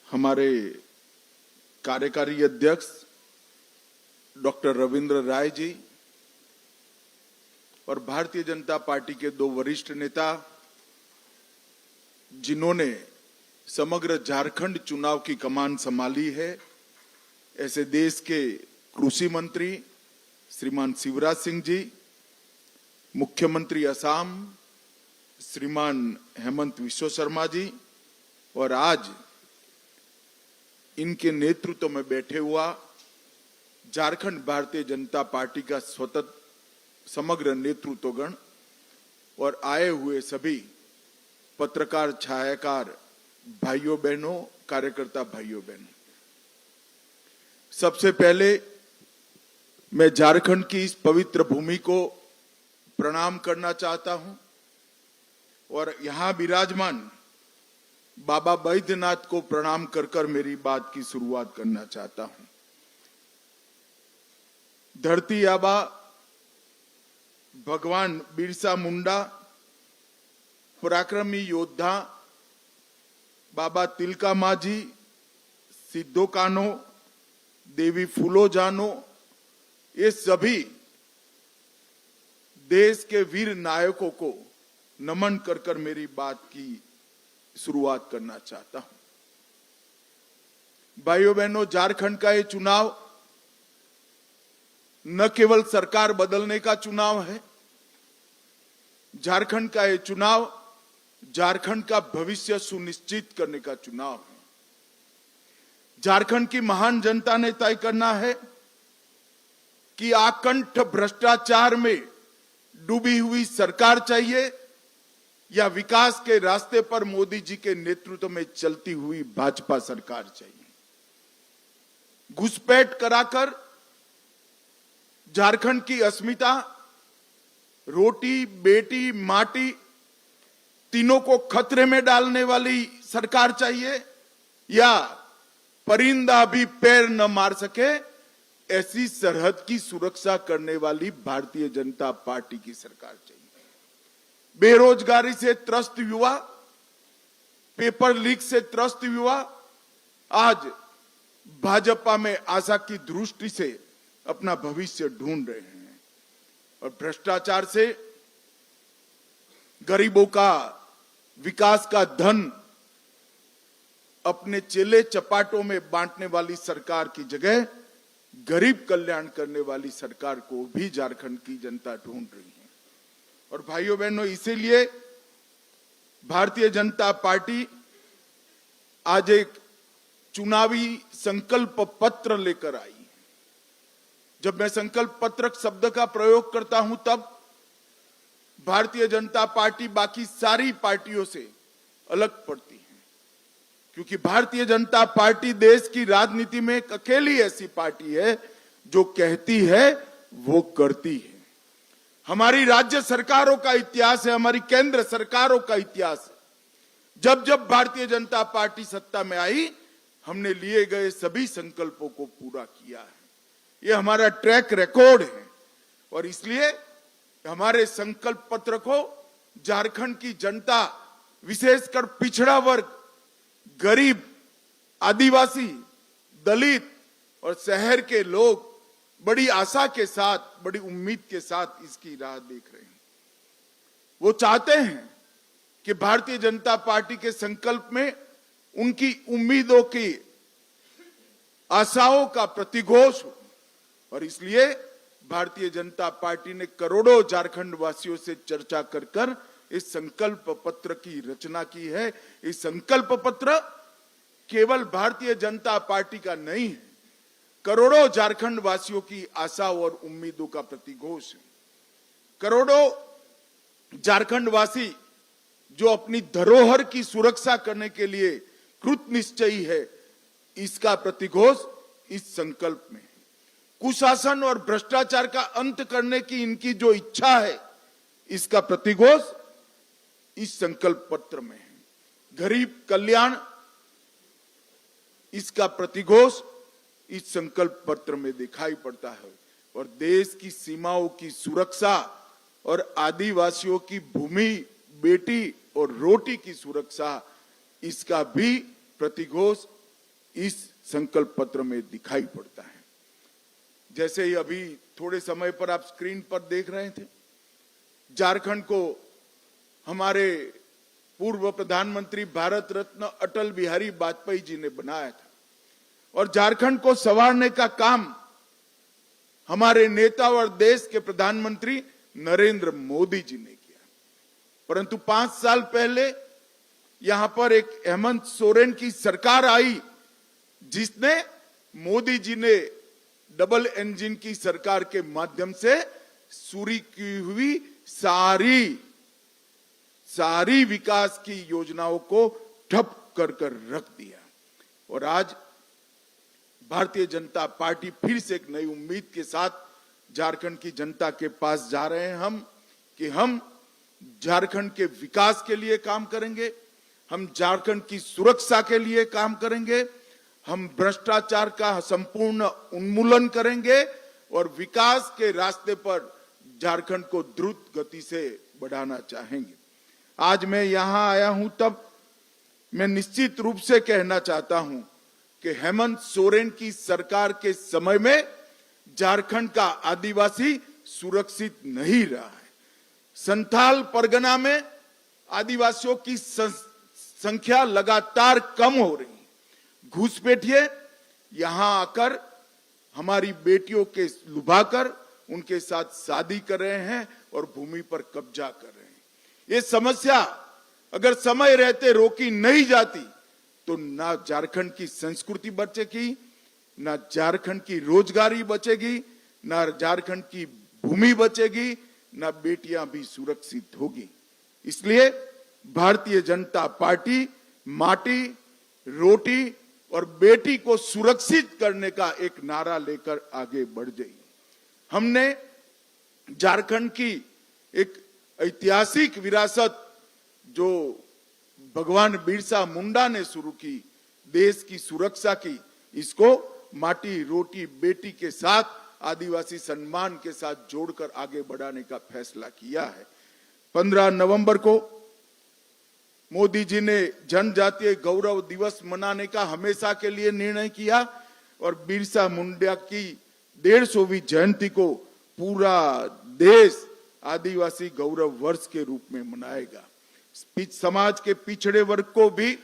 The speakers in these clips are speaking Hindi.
हमारे कार्यकारी अध्यक्ष डॉक्टर रविंद्र राय जी और भारतीय जनता पार्टी के दो वरिष्ठ नेता जिन्होंने समग्र झारखंड चुनाव की कमान संभाली है, ऐसे देश के कृषि मंत्री श्रीमान शिवराज सिंह जी, मुख्यमंत्री असम श्रीमान हेमंत विश्व शर्मा जी और आज इनके नेतृत्व में बैठे हुआ झारखंड भारतीय जनता पार्टी का स्वतंत्र समग्र नेतृत्वगण और आए हुए सभी पत्रकार, छायाकार भाइयों बहनों, कार्यकर्ता भाइयों बहनों, सबसे पहले मैं झारखंड की इस पवित्र भूमि को प्रणाम करना चाहता हूं और यहां विराजमान बाबा बैद्यनाथ को प्रणाम कर कर मेरी बात की शुरुआत करना चाहता हूं। धरती आबा भगवान बिरसा मुंडा, पराक्रमी योद्धा बाबा तिलका मांझी, सिद्धो कान्हो, देवी फूलो जानो, ये सभी देश के वीर नायकों को नमन कर कर मेरी बात की शुरुआत करना चाहता हूं। भाइयों बहनों, झारखंड का ये चुनाव न केवल सरकार बदलने का चुनाव है, झारखंड का ये चुनाव झारखंड का भविष्य सुनिश्चित करने का चुनाव है। झारखंड की महान जनता ने तय करना है कि आकंठ भ्रष्टाचार में डूबी हुई सरकार चाहिए या विकास के रास्ते पर मोदी जी के नेतृत्व में चलती हुई भाजपा सरकार चाहिए। घुसपैठ कराकर झारखंड की अस्मिता, रोटी बेटी माटी तीनों को खतरे में डालने वाली सरकार चाहिए या परिंदा भी पैर न मार सके ऐसी सरहद की सुरक्षा करने वाली भारतीय जनता पार्टी की सरकार चाहिए। बेरोजगारी से त्रस्त युवा, पेपर लीक से त्रस्त युवा आज भाजपा में आशा की दृष्टि से अपना भविष्य ढूंढ रहे हैं और भ्रष्टाचार से गरीबों का विकास का धन अपने चेले चपाटों में बांटने वाली सरकार की जगह गरीब कल्याण करने वाली सरकार को भी झारखंड की जनता ढूंढ रही है। और भाइयों बहनों, इसीलिए भारतीय जनता पार्टी आज एक चुनावी संकल्प पत्र लेकर आई। जब मैं संकल्प पत्र शब्द का प्रयोग करता हूं तब भारतीय जनता पार्टी बाकी सारी पार्टियों से अलग पड़ती है, क्योंकि भारतीय जनता पार्टी देश की राजनीति में एक अकेली ऐसी पार्टी है जो कहती है वो करती है। हमारी राज्य सरकारों का इतिहास है, हमारी केंद्र सरकारों का इतिहास है। जब जब भारतीय जनता पार्टी सत्ता में आई, हमने लिए गए सभी संकल्पों को पूरा किया है। ये हमारा ट्रैक रिकॉर्ड है और इसलिए हमारे संकल्प पत्र को झारखंड की जनता, विशेषकर पिछड़ा वर्ग, गरीब, आदिवासी, दलित और शहर के लोग बड़ी आशा के साथ, बड़ी उम्मीद के साथ इसकी राह देख रहे हैं। वो चाहते हैं कि भारतीय जनता पार्टी के संकल्प में उनकी उम्मीदों की, आशाओं का प्रतिघोष हो और इसलिए भारतीय जनता पार्टी ने करोड़ों झारखंड वासियों से चर्चा कर कर इस संकल्प पत्र की रचना की है। इस संकल्प पत्र केवल भारतीय जनता पार्टी का नहीं है, करोड़ों झारखंड वासियों की आशा और उम्मीदों का प्रतिघोष है। करोड़ों झारखंड वासी जो अपनी धरोहर की सुरक्षा करने के लिए कृत निश्चयी है, इसका प्रतिघोष इस संकल्प में। कुशासन और भ्रष्टाचार का अंत करने की इनकी जो इच्छा है, इसका प्रतिघोष इस संकल्प पत्र में है। गरीब कल्याण, इसका प्रतिघोष इस संकल्प पत्र में दिखाई पड़ता है और देश की सीमाओं की सुरक्षा और आदिवासियों की भूमि, बेटी और रोटी की सुरक्षा, इसका भी प्रतिघोष इस संकल्प पत्र में दिखाई पड़ता है। जैसे ही अभी थोड़े समय पर आप स्क्रीन पर देख रहे थे, झारखंड को हमारे पूर्व प्रधानमंत्री भारत रत्न अटल बिहारी वाजपेयी जी ने बनाया था और झारखंड को संवारने का काम हमारे नेता और देश के प्रधानमंत्री नरेंद्र मोदी जी ने किया। परंतु 5 साल पहले यहां पर एक हेमंत सोरेन की सरकार आई, जिसने मोदी जी ने डबल इंजन की सरकार के माध्यम से शुरू की हुई सारी विकास की योजनाओं को ठप कर रख दिया। और आज भारतीय जनता पार्टी फिर से एक नई उम्मीद के साथ झारखंड की जनता के पास जा रहे हैं हम झारखंड के विकास के लिए काम करेंगे, हम झारखंड की सुरक्षा के लिए काम करेंगे, हम भ्रष्टाचार का संपूर्ण उन्मूलन करेंगे और विकास के रास्ते पर झारखंड को द्रुत गति से बढ़ाना चाहेंगे। आज मैं यहां आया हूं तब मैं निश्चित रूप से कहना चाहता हूं कि हेमंत सोरेन की सरकार के समय में झारखंड का आदिवासी सुरक्षित नहीं रहा है। संथाल परगना में आदिवासियों की संख्या लगातार कम हो रही है। घुसपैठिए यहां आकर हमारी बेटियों के लुभाकर उनके साथ शादी कर रहे हैं और भूमि पर कब्जा कर रहे हैं। ये समस्या अगर समय रहते रोकी नहीं जाती तो ना झारखंड की संस्कृति बचेगी, ना झारखंड की रोजगारी बचेगी, ना झारखंड की भूमि बचेगी, ना बेटियां भी सुरक्षित होगी। इसलिए भारतीय जनता पार्टी माटी, रोटी और बेटी को सुरक्षित करने का एक नारा लेकर आगे बढ़ गई। हमने झारखंड की एक ऐतिहासिक विरासत जो भगवान बिरसा मुंडा ने शुरू की, देश की सुरक्षा की, इसको माटी, रोटी, बेटी के साथ आदिवासी सम्मान के साथ जोड़कर आगे बढ़ाने का फैसला किया है। 15 नवंबर को मोदी जी ने जनजातीय गौरव दिवस मनाने का हमेशा के लिए निर्णय किया और बिरसा मुंडा की 150वीं जयंती को पूरा देश आदिवासी गौरव वर्ष के रूप में मनाएगा। समाज के पिछड़े वर्ग को भी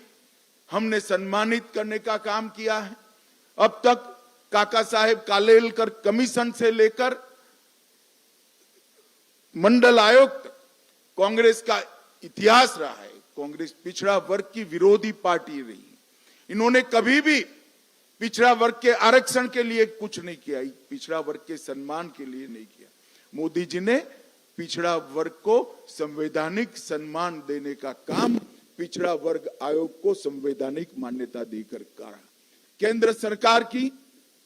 हमने सम्मानित करने का काम किया है। अब तक काका साहेब कालेलकर कमीशन से लेकर मंडल आयोग तक कांग्रेस का इतिहास रहा है। कांग्रेस पिछड़ा वर्ग की विरोधी पार्टी रही। इन्होंने कभी भी पिछड़ा वर्ग के आरक्षण के लिए कुछ नहीं किया, पिछड़ा वर्ग के सम्मान के लिए नहीं किया। मोदी जी ने पिछड़ा वर्ग को संवैधानिक सम्मान देने का काम पिछड़ा वर्ग आयोग को संवैधानिक मान्यता देकर करा। केंद्र सरकार की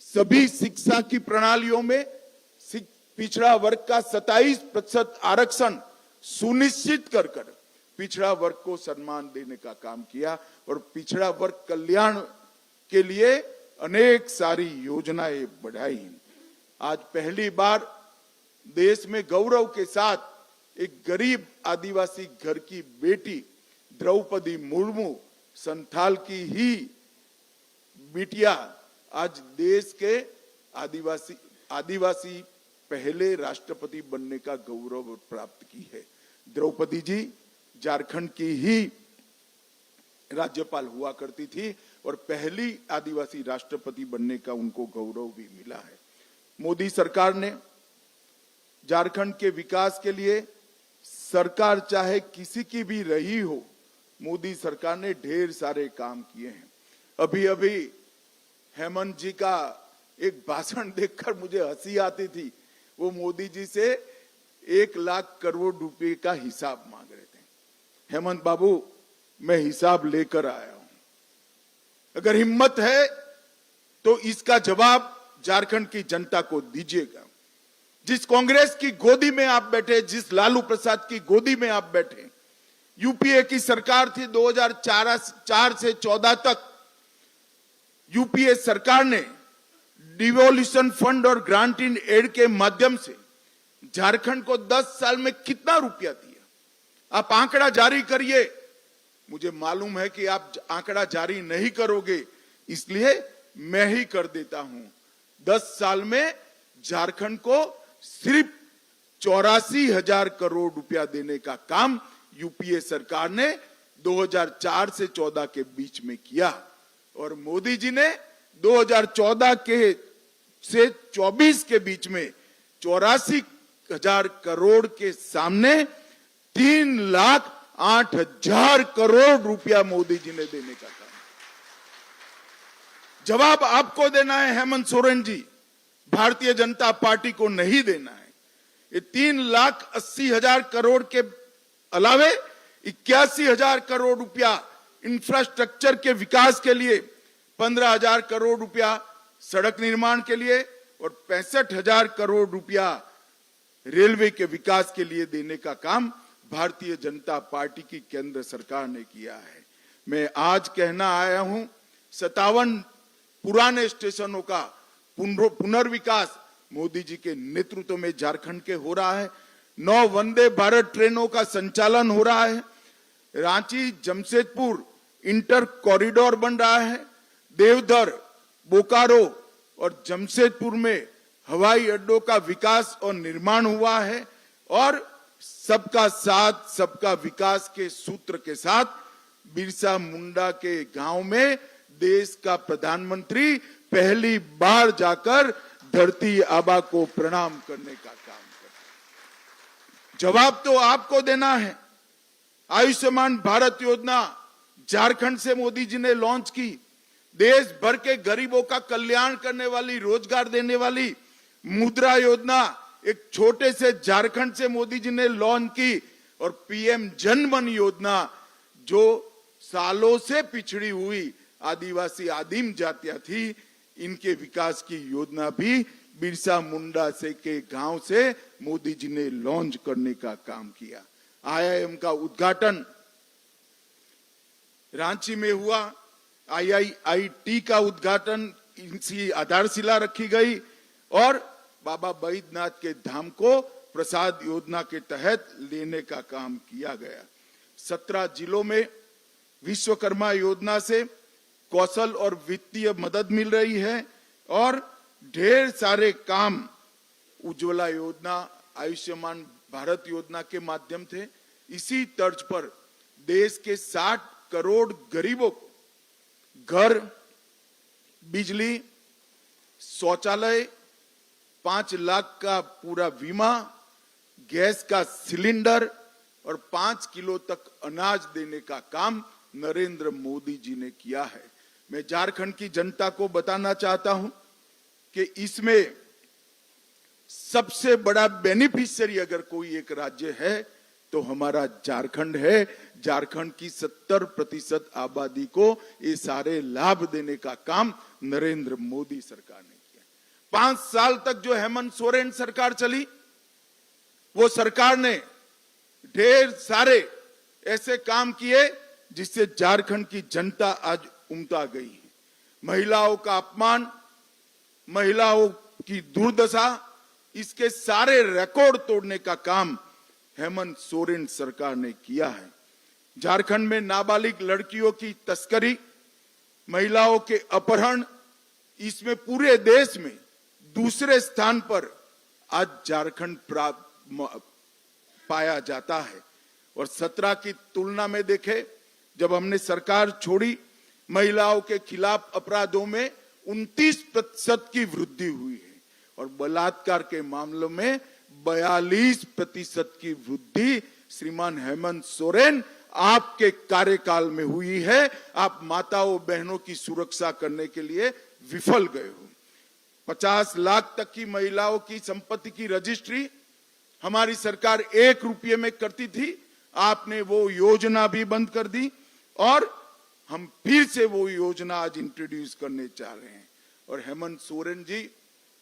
सभी शिक्षा की प्रणालियों में पिछड़ा वर्ग का 27% आरक्षण सुनिश्चित कर पिछड़ा वर्ग को सम्मान देने का काम किया और पिछड़ा वर्ग कल्याण के लिए अनेक सारी योजनाएं बढ़ाई। आज पहली बार देश में गौरव के साथ एक गरीब आदिवासी घर की बेटी द्रौपदी मुर्मू, संथाल की ही बिटिया, आज देश के आदिवासी पहले राष्ट्रपति बनने का गौरव प्राप्त की है। द्रौपदी जी झारखंड की ही राज्यपाल हुआ करती थी और पहली आदिवासी राष्ट्रपति बनने का उनको गौरव भी मिला है। मोदी सरकार ने झारखंड के विकास के लिए, सरकार चाहे किसी की भी रही हो, मोदी सरकार ने ढेर सारे काम किए हैं। अभी अभी हेमंत जी का एक भाषण देखकर मुझे हंसी आती थी। वो मोदी जी से 1 लाख करोड़ रुपए का हिसाब मांग रहे थे। हेमंत बाबू, मैं हिसाब लेकर आया हूं, अगर हिम्मत है तो इसका जवाब झारखंड की जनता को दीजिएगा। जिस कांग्रेस की गोदी में आप बैठे, जिस लालू प्रसाद की गोदी में आप बैठे, यूपीए की सरकार थी 2004 से 14 तक। यूपीए सरकार ने डिवोल्यूशन फंड और ग्रांट इन एड के माध्यम से झारखंड को 10 साल में कितना रुपया दिया? आप आंकड़ा जारी करिए। मुझे मालूम है कि आप आंकड़ा जारी नहीं करोगे, इसलिए मैं ही कर देता हूं। 10 साल में झारखंड को सिर्फ 84,000 करोड़ रुपया देने का काम यूपीए सरकार ने 2004 से 14 के बीच में किया और मोदी जी ने 2014 के से 24 के बीच में 84,000 करोड़ के सामने 3,08,000 करोड़ रुपया मोदी जी ने देने का काम। जवाब आपको देना है हेमंत सोरेन जी, भारतीय जनता पार्टी को नहीं देना है। ये 3,80,000 करोड़ के अलावे 81,000 करोड़ रुपया इंफ्रास्ट्रक्चर के विकास के लिए, 15,000 करोड़ रुपया सड़क निर्माण के लिए और 65,000 करोड़ रुपया रेलवे के विकास के लिए देने का काम भारतीय जनता पार्टी की केंद्र सरकार ने किया है। मैं आज कहना आया हूं 57 पुराने स्टेशनों का पुनर्विकास मोदी जी के नेतृत्व में झारखंड के हो रहा है। 9 वंदे भारत ट्रेनों का संचालन हो रहा है। रांची जमशेदपुर इंटर कॉरिडोर बन रहा है। देवधर, बोकारो और जमशेदपुर में हवाई अड्डों का विकास और निर्माण हुआ है और सबका साथ सबका विकास के सूत्र के साथ बिरसा मुंडा के गांव में देश का प्रधानमंत्री पहली बार जाकर धरती आबा को प्रणाम करने का काम करते। जवाब तो आपको देना है। आयुष्मान भारत योजना झारखंड से मोदी जी ने लॉन्च की। देश भर के गरीबों का कल्याण करने वाली, रोजगार देने वाली मुद्रा योजना एक छोटे से झारखंड से मोदी जी ने लॉन्च की और पीएम जनधन योजना जो सालों से पिछड़ी हुई आदिवासी आदिम जातियां थी, इनके विकास की योजना भी बिरसा मुंडा से के गांव से मोदी जी ने लॉन्च करने का काम किया। आईआईएम का उद्घाटन रांची में हुआ। आईआईटी का उद्घाटन, इनकी आधारशिला रखी गई और बाबा बैद्यनाथ के धाम को प्रसाद योजना के तहत लेने का काम किया गया। 17 जिलों में विश्वकर्मा योजना से कौशल और वित्तीय मदद मिल रही है और ढेर सारे काम उज्ज्वला योजना, आयुष्मान भारत योजना के माध्यम से इसी तर्ज पर देश के 60 करोड़ गरीबों को घर, बिजली, शौचालय, 5 लाख का पूरा बीमा, गैस का सिलेंडर और 5 किलो तक अनाज देने का काम नरेंद्र मोदी जी ने किया है। मैं झारखंड की जनता को बताना चाहता हूं कि इसमें सबसे बड़ा बेनिफिशियरी अगर कोई एक राज्य है तो हमारा झारखंड है। झारखंड की 70% आबादी को ये सारे लाभ देने का काम नरेंद्र मोदी सरकार ने किया। 5 साल तक जो हेमंत सोरेन सरकार चली, वो सरकार ने ढेर सारे ऐसे काम किए जिससे झारखंड की जनता आज उमटा गई है। महिलाओं का अपमान, महिलाओं की दुर्दशा, इसके सारे रिकॉर्ड तोड़ने का काम हेमंत सोरेन सरकार ने किया है। झारखंड में नाबालिग लड़कियों की तस्करी, महिलाओं के अपहरण, इसमें पूरे देश में दूसरे स्थान पर आज झारखंड पाया जाता है। और 17 की तुलना में देखें, जब हमने सरकार छोड़ी, महिलाओं के खिलाफ अपराधों में 29% की वृद्धि हुई है और बलात्कार के मामलों में 42% की वृद्धि श्रीमान हेमंत सोरेन आपके कार्यकाल में हुई है। आप माताओं बहनों की सुरक्षा करने के लिए विफल गए हो। 50 लाख तक की महिलाओं की संपत्ति की रजिस्ट्री हमारी सरकार 1 रुपये में करती थी, आपने वो योजना भी बंद कर दी और हम फिर से वो योजना आज इंट्रोड्यूस करने चाह रहे हैं। और हेमंत सोरेन जी,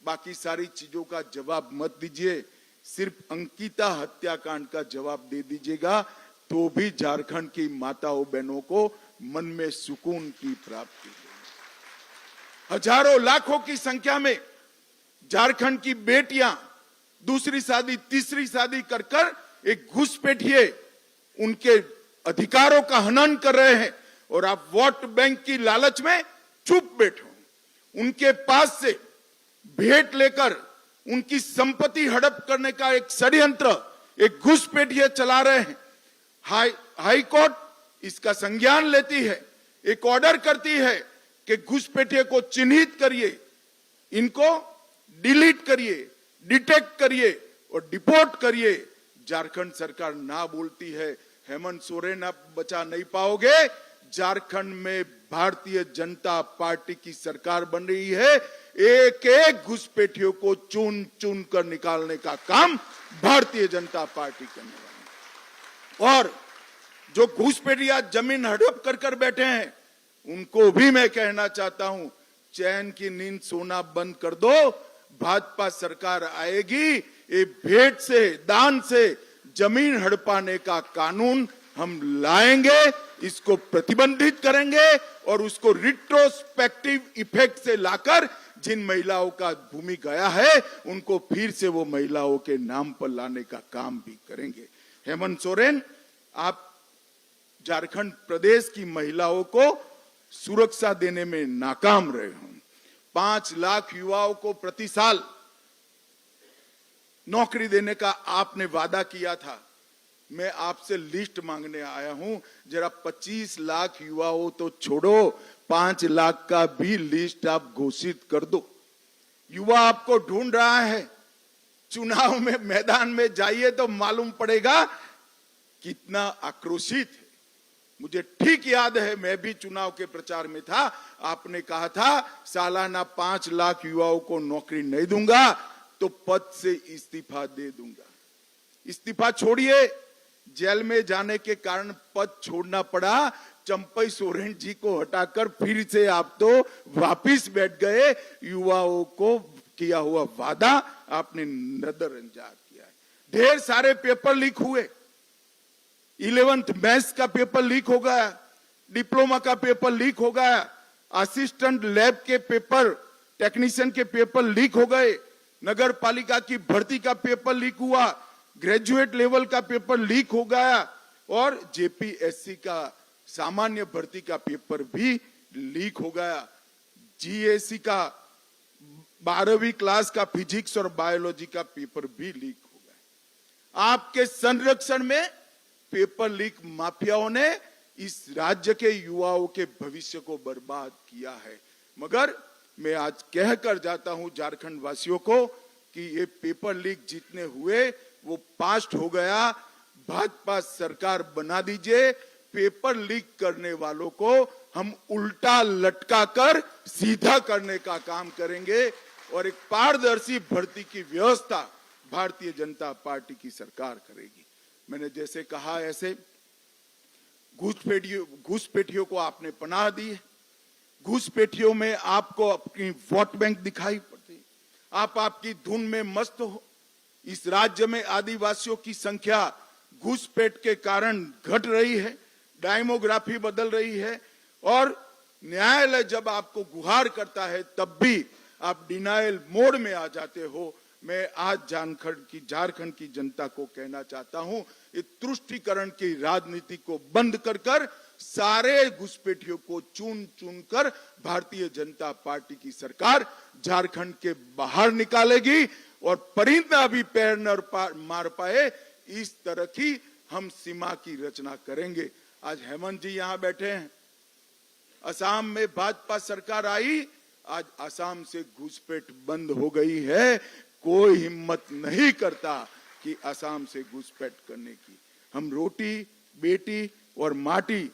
बाकी सारी चीजों का जवाब मत दीजिए, सिर्फ अंकिता हत्याकांड का जवाब दे दीजिएगा तो भी झारखंड की माताओं बहनों को मन में सुकून की प्राप्ति होगी। हजारों लाखों की संख्या में झारखंड की बेटियां दूसरी शादी, तीसरी शादी कर कर एक घुसपैठिए उनके अधिकारों का हनन कर रहे हैं और आप वोट बैंक की लालच में चुप बैठो, उनके पास से भेंट लेकर उनकी संपत्ति हड़प करने का एक षड्यंत्र, एक घुसपैठिया चला रहे हैं। हाई कोर्ट इसका संज्ञान लेती है, एक ऑर्डर करती है कि घुसपैठिए को चिन्हित करिए, इनको डिलीट करिए, डिटेक्ट करिए और डिपोर्ट करिए। झारखंड सरकार ना बोलती है। हेमंत सोरेन आप बचा नहीं पाओगे। झारखंड में भारतीय जनता पार्टी की सरकार बन रही है। एक एक घुसपैठियों को चुन चुन कर निकालने का काम भारतीय जनता पार्टी करने वाली। और जो घुसपैठिया जमीन हड़प कर कर बैठे हैं, उनको भी मैं कहना चाहता हूं, चैन की नींद सोना बंद कर दो। भाजपा सरकार आएगी, ये भेंट से, दान से जमीन हड़पाने का कानून हम लाएंगे, इसको प्रतिबंधित करेंगे और उसको रिट्रोस्पेक्टिव इफेक्ट से लाकर जिन महिलाओं का भूमि गया है, उनको फिर से वो महिलाओं के नाम पर लाने का काम भी करेंगे। हेमंत सोरेन, आप झारखंड प्रदेश की महिलाओं को सुरक्षा देने में नाकाम रहे हो। 5 लाख युवाओं को प्रति साल नौकरी देने का आपने वादा किया था। मैं आपसे लिस्ट मांगने आया हूं, जरा 25 लाख युवाओं तो छोड़ो, 5 लाख का भी लिस्ट आप घोषित कर दो। युवा आपको ढूंढ रहा है। चुनाव में मैदान में जाइए तो मालूम पड़ेगा कितना आक्रोशित है। मुझे ठीक याद है, मैं भी चुनाव के प्रचार में था। आपने कहा था सालाना 5 लाख युवाओं को नौकरी नहीं दूंगा तो पद से इस्तीफा दे दूंगा। इस्तीफा छोड़िए, जेल में जाने के कारण पद छोड़ना पड़ा। चंपई सोरेन जी को हटाकर फिर से आप तो वापिस बैठ गए। युवाओं को किया हुआ वादा आपने नजरअंदाज किया है। ढेर सारे पेपर लीक हुए। 11th मैथ्स का पेपर लीक हो गया, डिप्लोमा का पेपर लीक हो गया, असिस्टेंट लैब के पेपर, टेक्नीशियन के पेपर लीक हो गए, नगर पालिका की भर्ती का पेपर लीक हुआ, ग्रेजुएट लेवल का पेपर लीक हो गया और जेपीएससी का सामान्य भर्ती का पेपर भी लीक हो गया। जीएससी का 12वीं क्लास का फिजिक्स और बायोलॉजी का पेपर भी लीक हो गया। आपके संरक्षण में पेपर लीक माफियाओं ने इस राज्य के युवाओं के भविष्य को बर्बाद किया है। मगर मैं आज कह कर जाता हूं झारखंड वासियों को कि ये पेपर लीक जितने हुए वो पास्ट हो गया। भाजपा सरकार बना दीजिए। पेपर लीक करने वालों को हम उल्टा लटका कर सीधा करने का काम करेंगे और एक पारदर्शी भर्ती की व्यवस्था भारतीय जनता पार्टी की सरकार करेगी। मैंने जैसे कहा, ऐसे घुसपैठियों को आपने पनाह दी है। घुसपैठियों में आपको अपनी वोट बैंक दिखाई पड़ती है। आप आपकी धुन में मस्त हो। इस राज्य में आदिवासियों की संख्या घुसपैठ के कारण घट रही है, डेमोग्राफी बदल रही है और न्यायालय जब आपको गुहार करता है तब भी आप डिनायल मोड में आ जाते हो। मैं आज झारखंड की जनता को कहना चाहता हूं, ये तुष्टीकरण की राजनीति को बंद कर कर सारे घुसपैठियों को चुन चुन कर भारतीय जनता पार्टी की सरकार झारखंड के बाहर निकालेगी और परिंदा भी पैर न मार पाए इस तरह की हम सीमा की रचना करेंगे। आज हेमंत जी यहां बैठे हैं। असम में भाजपा सरकार आई, आज असम से घुसपैठ बंद हो गई है। कोई हिम्मत नहीं करता कि असम से घुसपैठ करने की। हम रोटी, बेटी और माटी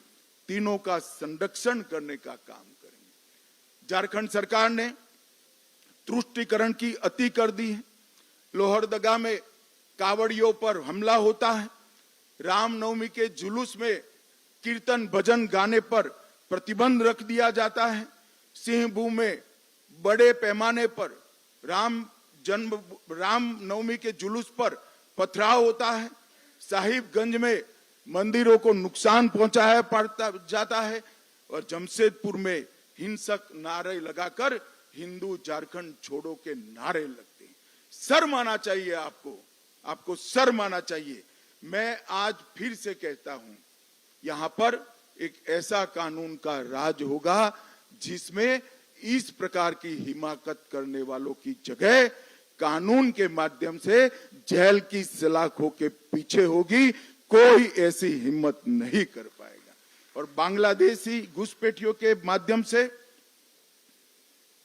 तीनों का संरक्षण करने का काम करेंगे। झारखंड सरकार ने तुष्टीकरण की अति कर दी है। लोहरदगा में कावड़ियों पर हमला होता है। रामनवमी के जुलूस में कीर्तन भजन गाने पर प्रतिबंध रख दिया जाता है। सिंहभूम में बड़े पैमाने पर रामनवमी के जुलूस पर पथराव होता है। साहिबगंज में मंदिरों को नुकसान पहुंचाया पड़ता जाता है और जमशेदपुर में हिंसक नारे लगाकर हिंदू झारखंड छोड़ो के नारे लगते हैं। शर्म आना चाहिए आपको शर्म आना चाहिए। मैं आज फिर से कहता हूं, यहां पर एक ऐसा कानून का राज होगा जिसमें इस प्रकार की हिमाकत करने वालों की जगह कानून के माध्यम से जेल की सलाखों के पीछे होगी। कोई ऐसी हिम्मत नहीं कर पाएगा। और बांग्लादेशी घुसपैठियों के माध्यम से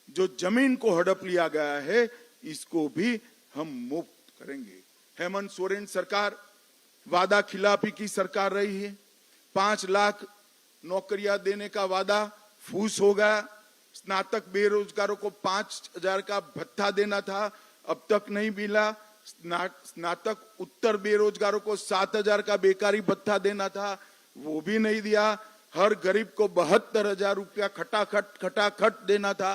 जो जमीन को हड़प लिया गया है, इसको भी हम मुक्त करेंगे। हेमंत सोरेन सरकार वादा खिलाफी की सरकार रही है। 5 लाख नौकरियां देने का वादा फूस हो गया। स्नातक बेरोजगारों को 5,000 का भत्ता देना था, अब तक नहीं मिला। स्नातक उत्तर बेरोजगारों को 7,000 का बेकारी भत्ता देना था, वो भी नहीं दिया। हर गरीब को 72,000 रुपया खटाखट देना था,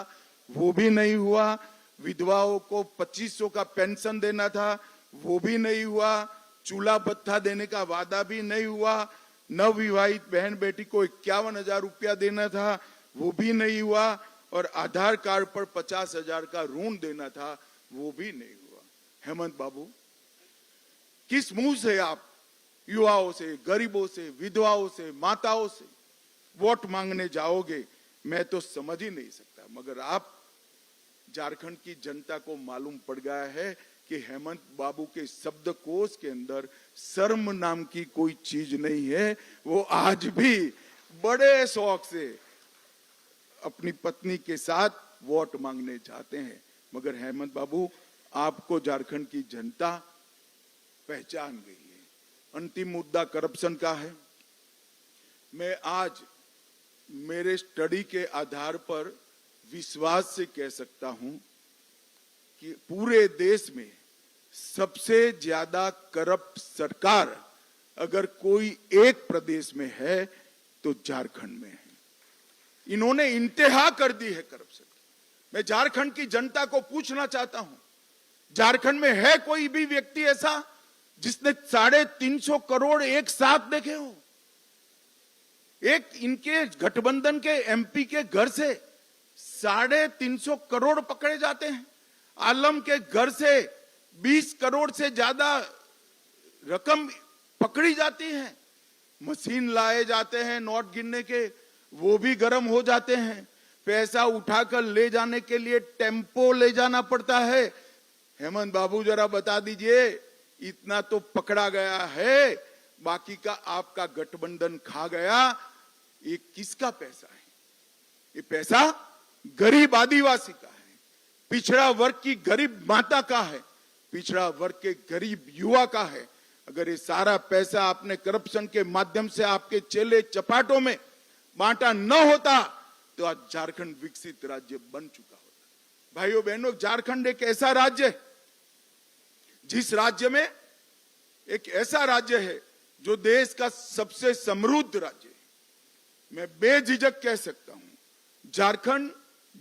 वो भी नहीं हुआ। विधवाओं को 2,500 का पेंशन देना था, वो भी नहीं हुआ। चूल्हा भत्ता देने का वादा भी नहीं हुआ। नवविवाहित बहन बेटी को 51,000 रुपया देना था, वो भी नहीं हुआ। और आधार कार्ड पर 50,000 का ऋण देना था, वो भी नहीं हुआ। हेमंत बाबू, किस मुंह से आप युवाओं से, गरीबों से, विधवाओं से, माताओं से वोट मांगने जाओगे, मैं तो समझ ही नहीं सकता। मगर आप, झारखंड की जनता को मालूम पड़ गया है कि हेमंत बाबू के शब्दकोश के अंदर शर्म नाम की कोई चीज नहीं है। वो आज भी बड़े शौक से अपनी पत्नी के साथ वोट मांगने जाते हैं। मगर हेमंत बाबू, आपको झारखंड की जनता पहचान गई है। अंतिम मुद्दा करप्शन का है। मैं आज मेरे स्टडी के आधार पर विश्वास से कह सकता हूं कि पूरे देश में सबसे ज्यादा करप्ट सरकार अगर कोई एक प्रदेश में है तो झारखंड में है। इन्होंने इंतहा कर दी है करप्शन की। मैं झारखंड की जनता को पूछना चाहता हूं, झारखंड में है कोई भी व्यक्ति ऐसा जिसने 350 करोड़ एक साथ देखे हो? एक इनके गठबंधन के एमपी के घर से 350 करोड़ पकड़े जाते हैं। आलम के घर से 20 करोड़ से ज्यादा रकम पकड़ी जाती है। मशीन लाए जाते हैं नोट गिनने के, वो भी गर्म हो जाते हैं। पैसा उठाकर ले जाने के लिए टेम्पो ले जाना पड़ता है। हेमंत बाबू, जरा बता दीजिए, इतना तो पकड़ा गया है, बाकी का आपका गठबंधन खा गया। ये किसका पैसा है? ये पैसा गरीब आदिवासी का है, पिछड़ा वर्ग की गरीब माता का है, पिछड़ा वर्ग के गरीब युवा का है। अगर ये सारा पैसा आपने करप्शन के माध्यम से आपके चेले चपाटों में बांटा न होता तो आज झारखंड विकसित राज्य बन चुका होता। भाइयों बहनों, झारखंड एक ऐसा राज्य है जिस राज्य में एक ऐसा राज्य है जो देश का सबसे समृद्ध राज्य है। मैं बेझिझक कह सकता हूं, झारखंड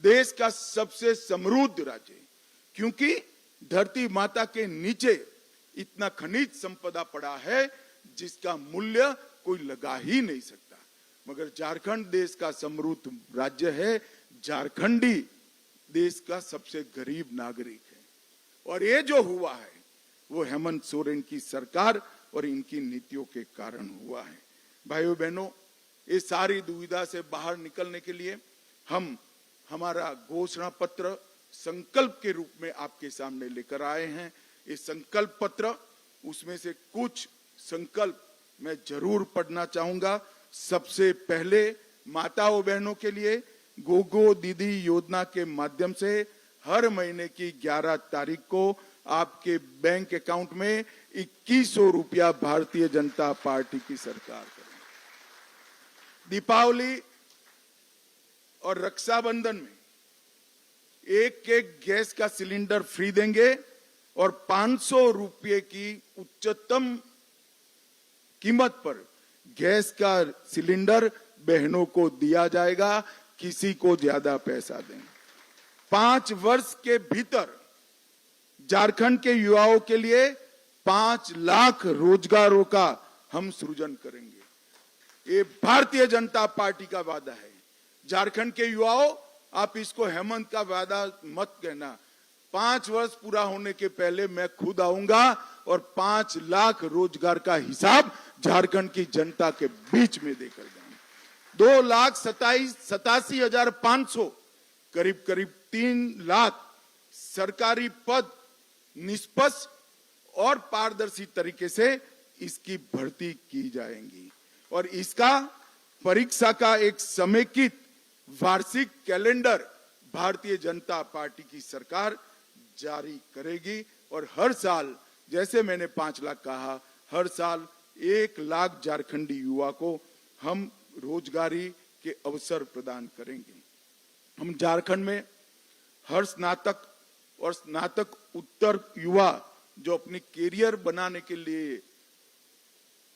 देश का सबसे समृद्ध राज्य है, क्योंकि धरती माता के नीचे इतना खनिज संपदा पड़ा है जिसका मूल्य कोई लगा ही नहीं सकता। मगर झारखंड देश का समृद्ध राज्य है, झारखंडी देश का सबसे गरीब नागरिक है। और ये जो हुआ है वो हेमंत सोरेन की सरकार और इनकी नीतियों के कारण हुआ है। भाइयों बहनों, ये सारी दुविधा से बाहर निकलने के लिए हम हमारा घोषणा पत्र संकल्प के रूप में आपके सामने लेकर आए हैं। ये संकल्प पत्र, उसमें से कुछ संकल्प मैं जरूर पढ़ना चाहूंगा। सबसे पहले माताओं बहनों के लिए गोगो दीदी योजना के माध्यम से हर महीने की 11 तारीख को आपके बैंक अकाउंट में 2100 रुपया भारतीय जनता पार्टी की सरकार करेगी। दीपावली और रक्षाबंधन में एक गैस का सिलेंडर फ्री देंगे और 500 रुपये की उच्चतम कीमत पर गैस का सिलेंडर बहनों को दिया जाएगा। किसी को ज्यादा पैसा दें। 5 वर्ष के भीतर झारखंड के युवाओं के लिए 5 लाख रोजगारों का हम सृजन करेंगे। ये भारतीय जनता पार्टी का वादा है। झारखंड के युवाओं, आप इसको हेमंत का वादा मत कहना। 5 वर्ष पूरा होने के पहले मैं खुद आऊंगा और 5 लाख रोजगार का हिसाब झारखंड की जनता के बीच में देकर जाऊंगा। 2,87,500 करीब करीब 3 लाख सरकारी पद निष्पक्ष और पारदर्शी तरीके से इसकी भर्ती की जाएंगी और इसका परीक्षा का एक समेकित वार्षिक कैलेंडर भारतीय जनता पार्टी की सरकार जारी करेगी और हर साल, जैसे मैंने 5 लाख कहा, हर साल 1 लाख झारखंडी युवा को हम रोजगारी के अवसर प्रदान करेंगे। हम झारखंड में हर स्नातक और स्नातक उत्तर युवा जो अपनी कैरियर बनाने के लिए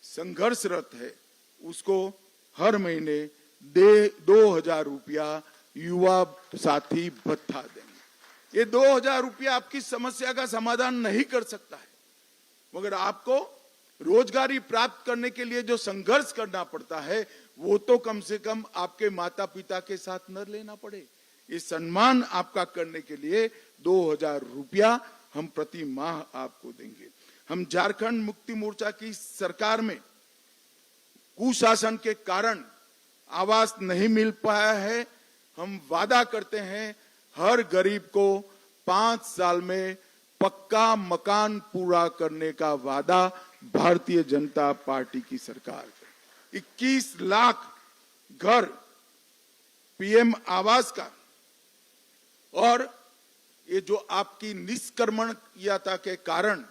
संघर्षरत है, उसको हर महीने 2,000 रुपया युवा साथी भत्ता देंगे। ये 2,000 रुपया आपकी समस्या का समाधान नहीं कर सकता है, मगर आपको रोजगारी प्राप्त करने के लिए जो संघर्ष करना पड़ता है, वो तो कम से कम आपके माता पिता के साथ न लेना पड़े। ये सम्मान आपका करने के लिए 2,000 रुपया हम प्रति माह आपको देंगे। हम झारखंड मुक्ति मोर्चा की सरकार में कुशासन के कारण आवास नहीं मिल पाया है। हम वादा करते हैं हर गरीब को 5 साल में पक्का मकान पूरा करने का वादा भारतीय जनता पार्टी की सरकार है। 21 लाख घर पीएम आवास का और ये जो आपकी निष्कर्मण्यता के कारण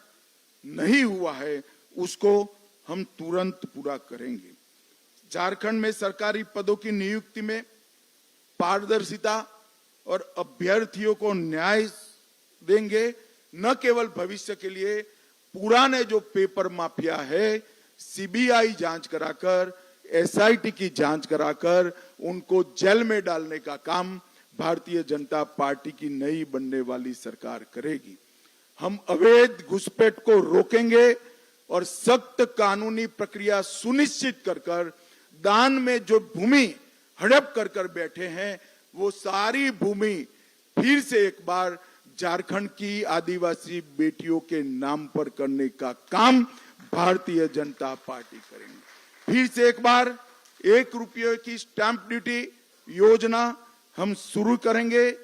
नहीं हुआ है, उसको हम तुरंत पूरा करेंगे। झारखंड में सरकारी पदों की नियुक्ति में पारदर्शिता और अभ्यर्थियों को न्याय देंगे। न केवल भविष्य के लिए, पुराने जो पेपर माफिया है, सीबीआई जांच कराकर, एसआईटी की जांच कराकर उनको जेल में डालने का काम भारतीय जनता पार्टी की नई बनने वाली सरकार करेगी। हम अवैध घुसपैठ को रोकेंगे और सख्त कानूनी प्रक्रिया सुनिश्चित कर दान में जो भूमि हड़प कर बैठे हैं, वो सारी भूमि फिर से एक बार झारखंड की आदिवासी बेटियों के नाम पर करने का काम भारतीय जनता पार्टी करेंगे। फिर से एक बार 1 रुपये की स्टैंप ड्यूटी योजना हम शुरू करेंगे।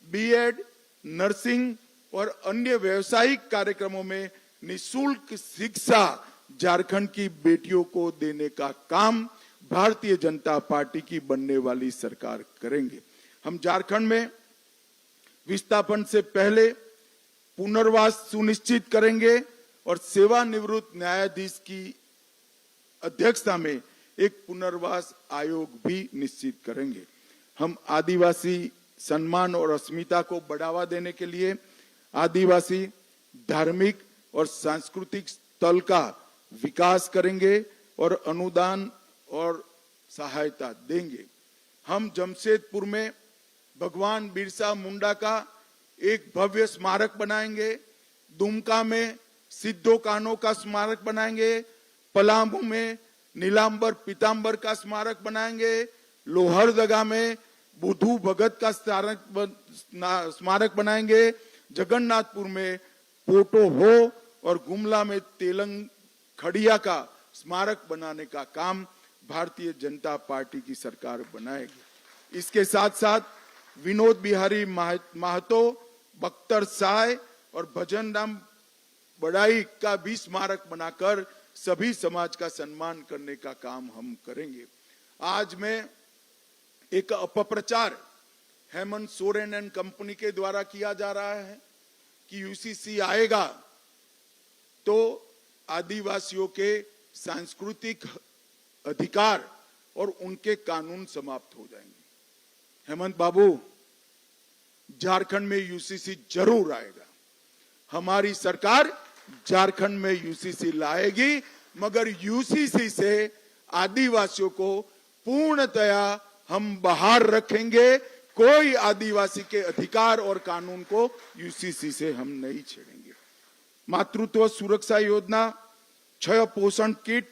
बीएड, नर्सिंग और अन्य व्यावसायिक कार्यक्रमों में निःशुल्क शिक्षा झारखंड की बेटियों को देने का काम भारतीय जनता पार्टी की बनने वाली सरकार करेंगे। हम झारखंड में विस्थापन से पहले पुनर्वास सुनिश्चित करेंगे और सेवानिवृत्त न्यायाधीश की अध्यक्षता में एक पुनर्वास आयोग भी निश्चित करेंगे। हम आदिवासी सम्मान और अस्मिता को बढ़ावा देने के लिए आदिवासी धार्मिक और सांस्कृतिक स्थल का विकास करेंगे और अनुदान और सहायता देंगे। हम जमशेदपुर में भगवान बिरसा मुंडा का एक भव्य स्मारक बनाएंगे। दुमका में सिद्धो कान्हो का स्मारक बनाएंगे। पलामू में नीलांबर पीतांबर का स्मारक बनाएंगे। लोहरदगा में बुद्धू भगत का स्मारक बनाएंगे। जगन्नाथपुर में पोटो हो और गुमला में तेलंग खड़िया का स्मारक बनाने का काम भारतीय जनता पार्टी की सरकार बनाएगी। इसके साथ साथ विनोद बिहारी महतो, बख्तर साय और भजन राम बड़ाई का भी स्मारक बनाकर सभी समाज का सम्मान करने का काम हम करेंगे। आज मैं एक अपप्रचार हेमंत सोरेन एंड कंपनी के द्वारा किया जा रहा है कि यूसीसी आएगा तो आदिवासियों के सांस्कृतिक अधिकार और उनके कानून समाप्त हो जाएंगे। हेमंत बाबू, झारखंड में यूसीसी जरूर आएगा। हमारी सरकार झारखंड में यूसीसी लाएगी, मगर यूसीसी से आदिवासियों को पूर्णतया हम बाहर रखेंगे। कोई आदिवासी के अधिकार और कानून को यूसीसी से हम नहीं छेड़ेंगे। मातृत्व सुरक्षा योजना, 6 पोषण किट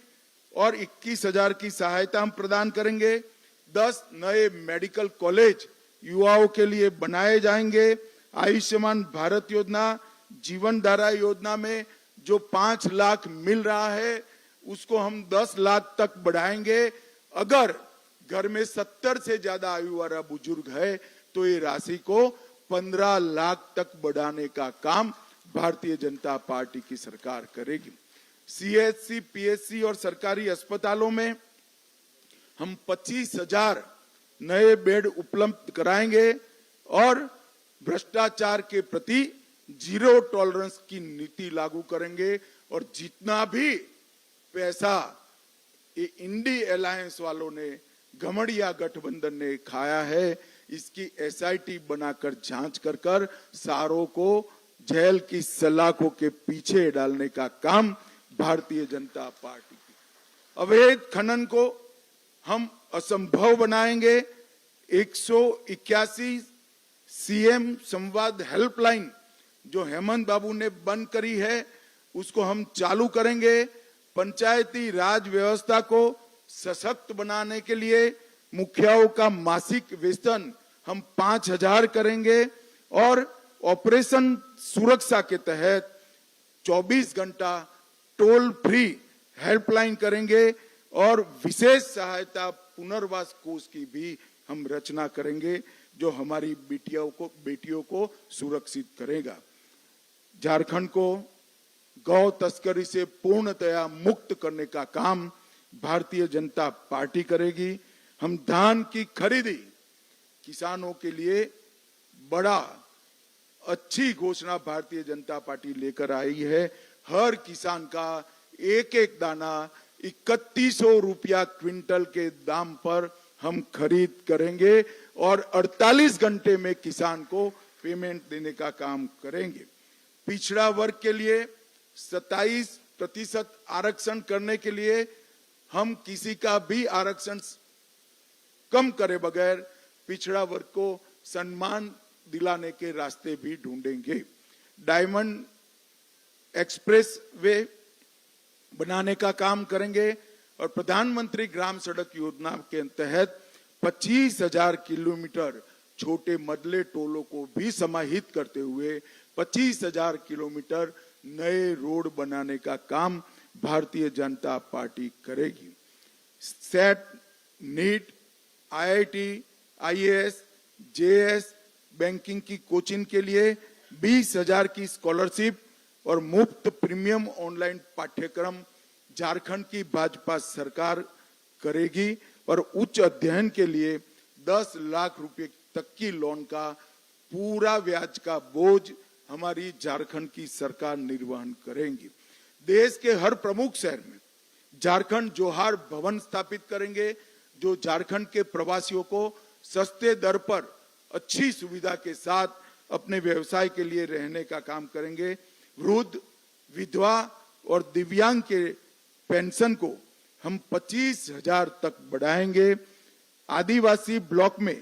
और 21,000 की सहायता हम प्रदान करेंगे। 10 नए मेडिकल कॉलेज युवाओं के लिए बनाए जाएंगे। आयुष्मान भारत योजना, जीवन धारा योजना में जो 5 लाख मिल रहा है, उसको हम 10 लाख तक बढ़ाएंगे। अगर घर में 70 से ज्यादा आयु वाला बुजुर्ग है तो ये राशि को 15 लाख तक बढ़ाने का काम भारतीय जनता पार्टी की सरकार करेगी। सीएचसी, पीएचसी और सरकारी अस्पतालों में हम 25,000 नए बेड उपलब्ध कराएंगे और भ्रष्टाचार के प्रति जीरो टॉलरेंस की नीति लागू करेंगे और जितना भी पैसा ये इंडी अलायंस वालों ने, घमड़िया गठबंधन ने खाया है, इसकी एसआईटी बनाकर जांच कर सारों को जेल की सलाखों के पीछे डालने का काम भारतीय जनता पार्टी की। अवैध खनन को हम असंभव बनाएंगे। 181 सीएम संवाद हेल्पलाइन जो हेमंत बाबू ने बंद करी है उसको हम चालू करेंगे। पंचायती राज व्यवस्था को सशक्त बनाने के लिए मुखियाओं का मासिक वेतन हम 5,000 करेंगे और ऑपरेशन सुरक्षा के तहत 24 घंटा टोल फ्री हेल्पलाइन करेंगे और विशेष सहायता पुनर्वास कोष की भी हम रचना करेंगे जो हमारी बेटियों को सुरक्षित करेगा। झारखंड को गौ तस्करी से पूर्णतया मुक्त करने का काम भारतीय जनता पार्टी करेगी। हम धान की खरीदी किसानों के लिए बड़ा अच्छी घोषणा भारतीय जनता पार्टी लेकर आई है। हर किसान का एक एक दाना 3100 रुपया क्विंटल के दाम पर हम खरीद करेंगे और 48 घंटे में किसान को पेमेंट देने का काम करेंगे। पिछड़ा वर्ग के लिए 27% आरक्षण करने के लिए हम किसी का भी आरक्षण कम करे बगैर पिछड़ा वर्ग को सम्मान दिलाने के रास्ते भी ढूंढेंगे। डायमंड एक्सप्रेस वे बनाने का काम करेंगे और प्रधानमंत्री ग्राम सड़क योजना के तहत 25,000 किलोमीटर छोटे मदले टोलों को भी समाहित करते हुए 25,000 किलोमीटर नए रोड बनाने का काम भारतीय जनता पार्टी करेगी। SET, NEET, IIT, IAS, JS, banking की कोचिंग के लिए 20,000 की स्कॉलरशिप और मुफ्त प्रीमियम ऑनलाइन पाठ्यक्रम झारखंड की भाजपा सरकार करेगी और उच्च अध्ययन के लिए 10 लाख रुपए तक की लोन का पूरा ब्याज का बोझ हमारी झारखंड की सरकार निर्वहन करेंगी। देश के हर प्रमुख शहर में झारखंड जोहार भवन स्थापित करेंगे जो झारखंड के प्रवासियों को सस्ते दर पर अच्छी सुविधा के साथ अपने व्यवसाय के लिए रहने का काम करेंगे। वृद्ध, विधवा और दिव्यांग के पेंशन को हम 25,000 तक बढ़ाएंगे। आदिवासी ब्लॉक में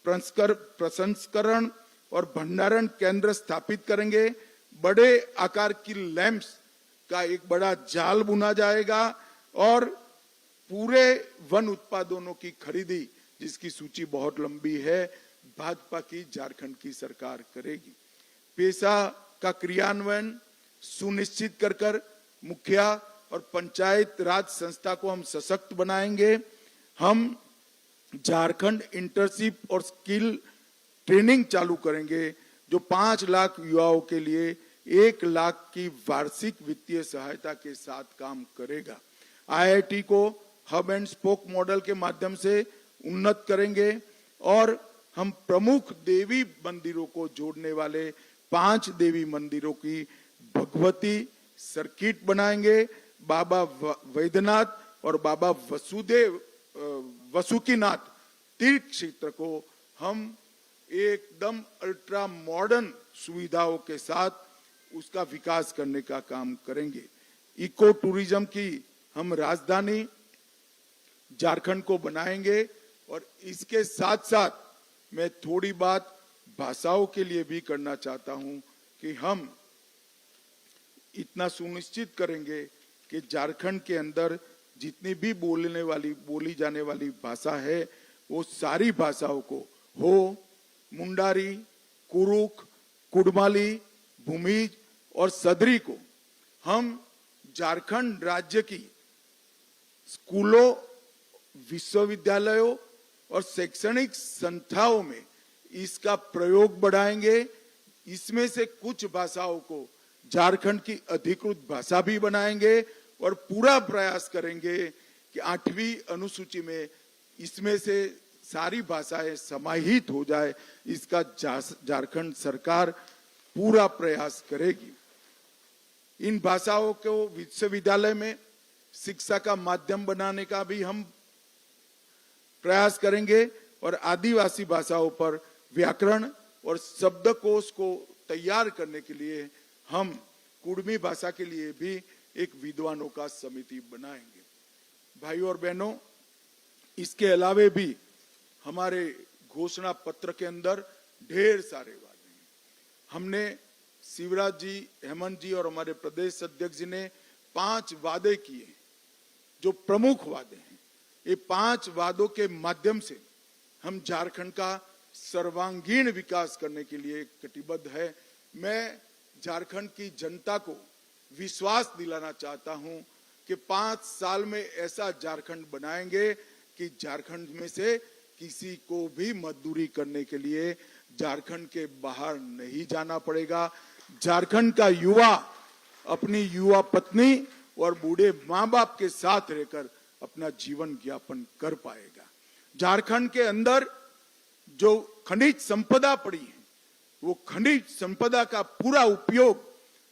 प्रसंस्करण और भंडारण केंद्र स्थापित करेंगे। बड़े आकार की लैंप्स का एक बड़ा जाल बुना जाएगा और पूरे वन उत्पादों की खरीदी जिसकी सूची बहुत लंबी है भाजपा की झारखंड की सरकार करेगी। पेशा का क्रियान्वयन सुनिश्चित कर मुखिया और पंचायत राज संस्था को हम सशक्त बनाएंगे। हम झारखंड इंटर्नशिप और स्किल ट्रेनिंग चालू करेंगे जो 5 लाख युवाओं के लिए 1 लाख की वार्षिक वित्तीय सहायता के साथ काम करेगा। आईआईटी को हब एंड स्पोक मॉडल के माध्यम से उन्नत करेंगे और हम प्रमुख देवी मंदिरों को जोड़ने वाले 5 देवी मंदिरों की भगवती सर्किट बनाएंगे। बाबा वैद्यनाथ और बाबा वसुकीनाथ तीर्थ क्षेत्र को हम एकदम अल्ट्रा मॉडर्न सुविधाओं के साथ उसका विकास करने का काम करेंगे। इको टूरिज्म की हम राजधानी झारखंड को बनाएंगे और इसके साथ साथ मैं थोड़ी बात भाषाओं के लिए भी करना चाहता हूं कि हम इतना सुनिश्चित करेंगे कि झारखंड के अंदर जितनी भी बोली जाने वाली भाषा है वो सारी भाषाओं को हो, मुंडारी, कुरुख, कुड़माली, भूमिज और सदरी को हम झारखंड राज्य की स्कूलों, विश्वविद्यालयों और शैक्षणिक संस्थाओं में इसका प्रयोग बढ़ाएंगे। इसमें से कुछ भाषाओं को झारखंड की अधिकृत भाषा भी बनाएंगे और पूरा प्रयास करेंगे कि 8वीं अनुसूची में इसमें से सारी भाषाएं समाहित हो जाए। इसका झारखंड सरकार पूरा प्रयास करेगी। इन भाषाओं को विश्वविद्यालय में शिक्षा का माध्यम बनाने का भी हम प्रयास करेंगे और आदिवासी भाषाओं पर व्याकरण और शब्दकोश को तैयार करने के लिए हम कुड़मी भाषा के लिए भी एक विद्वानों का समिति बनाएंगे। भाइयों और बहनों, इसके अलावे भी हमारे घोषणा पत्र के अंदर ढेर सारे वादे हैं। हमने शिवराज जी, हेमंत जी और हमारे प्रदेश अध्यक्ष जी ने 5 वादे किए जो प्रमुख वादे हैं। ये 5 वादों के माध्यम से हम झारखंड का सर्वांगीण विकास करने के लिए कटिबद्ध है। मैं झारखंड की जनता को विश्वास दिलाना चाहता हूं कि 5 साल में ऐसा झारखंड बनाएंगे कि झारखंड में से किसी को भी मजदूरी करने के लिए झारखंड के बाहर नहीं जाना पड़ेगा। झारखंड का युवा अपनी युवा पत्नी और बूढ़े माँ बाप के साथ रहकर अपना जीवन यापन कर पाएगा। झारखंड के अंदर जो खनिज संपदा पड़ी है, वो खनिज संपदा का पूरा उपयोग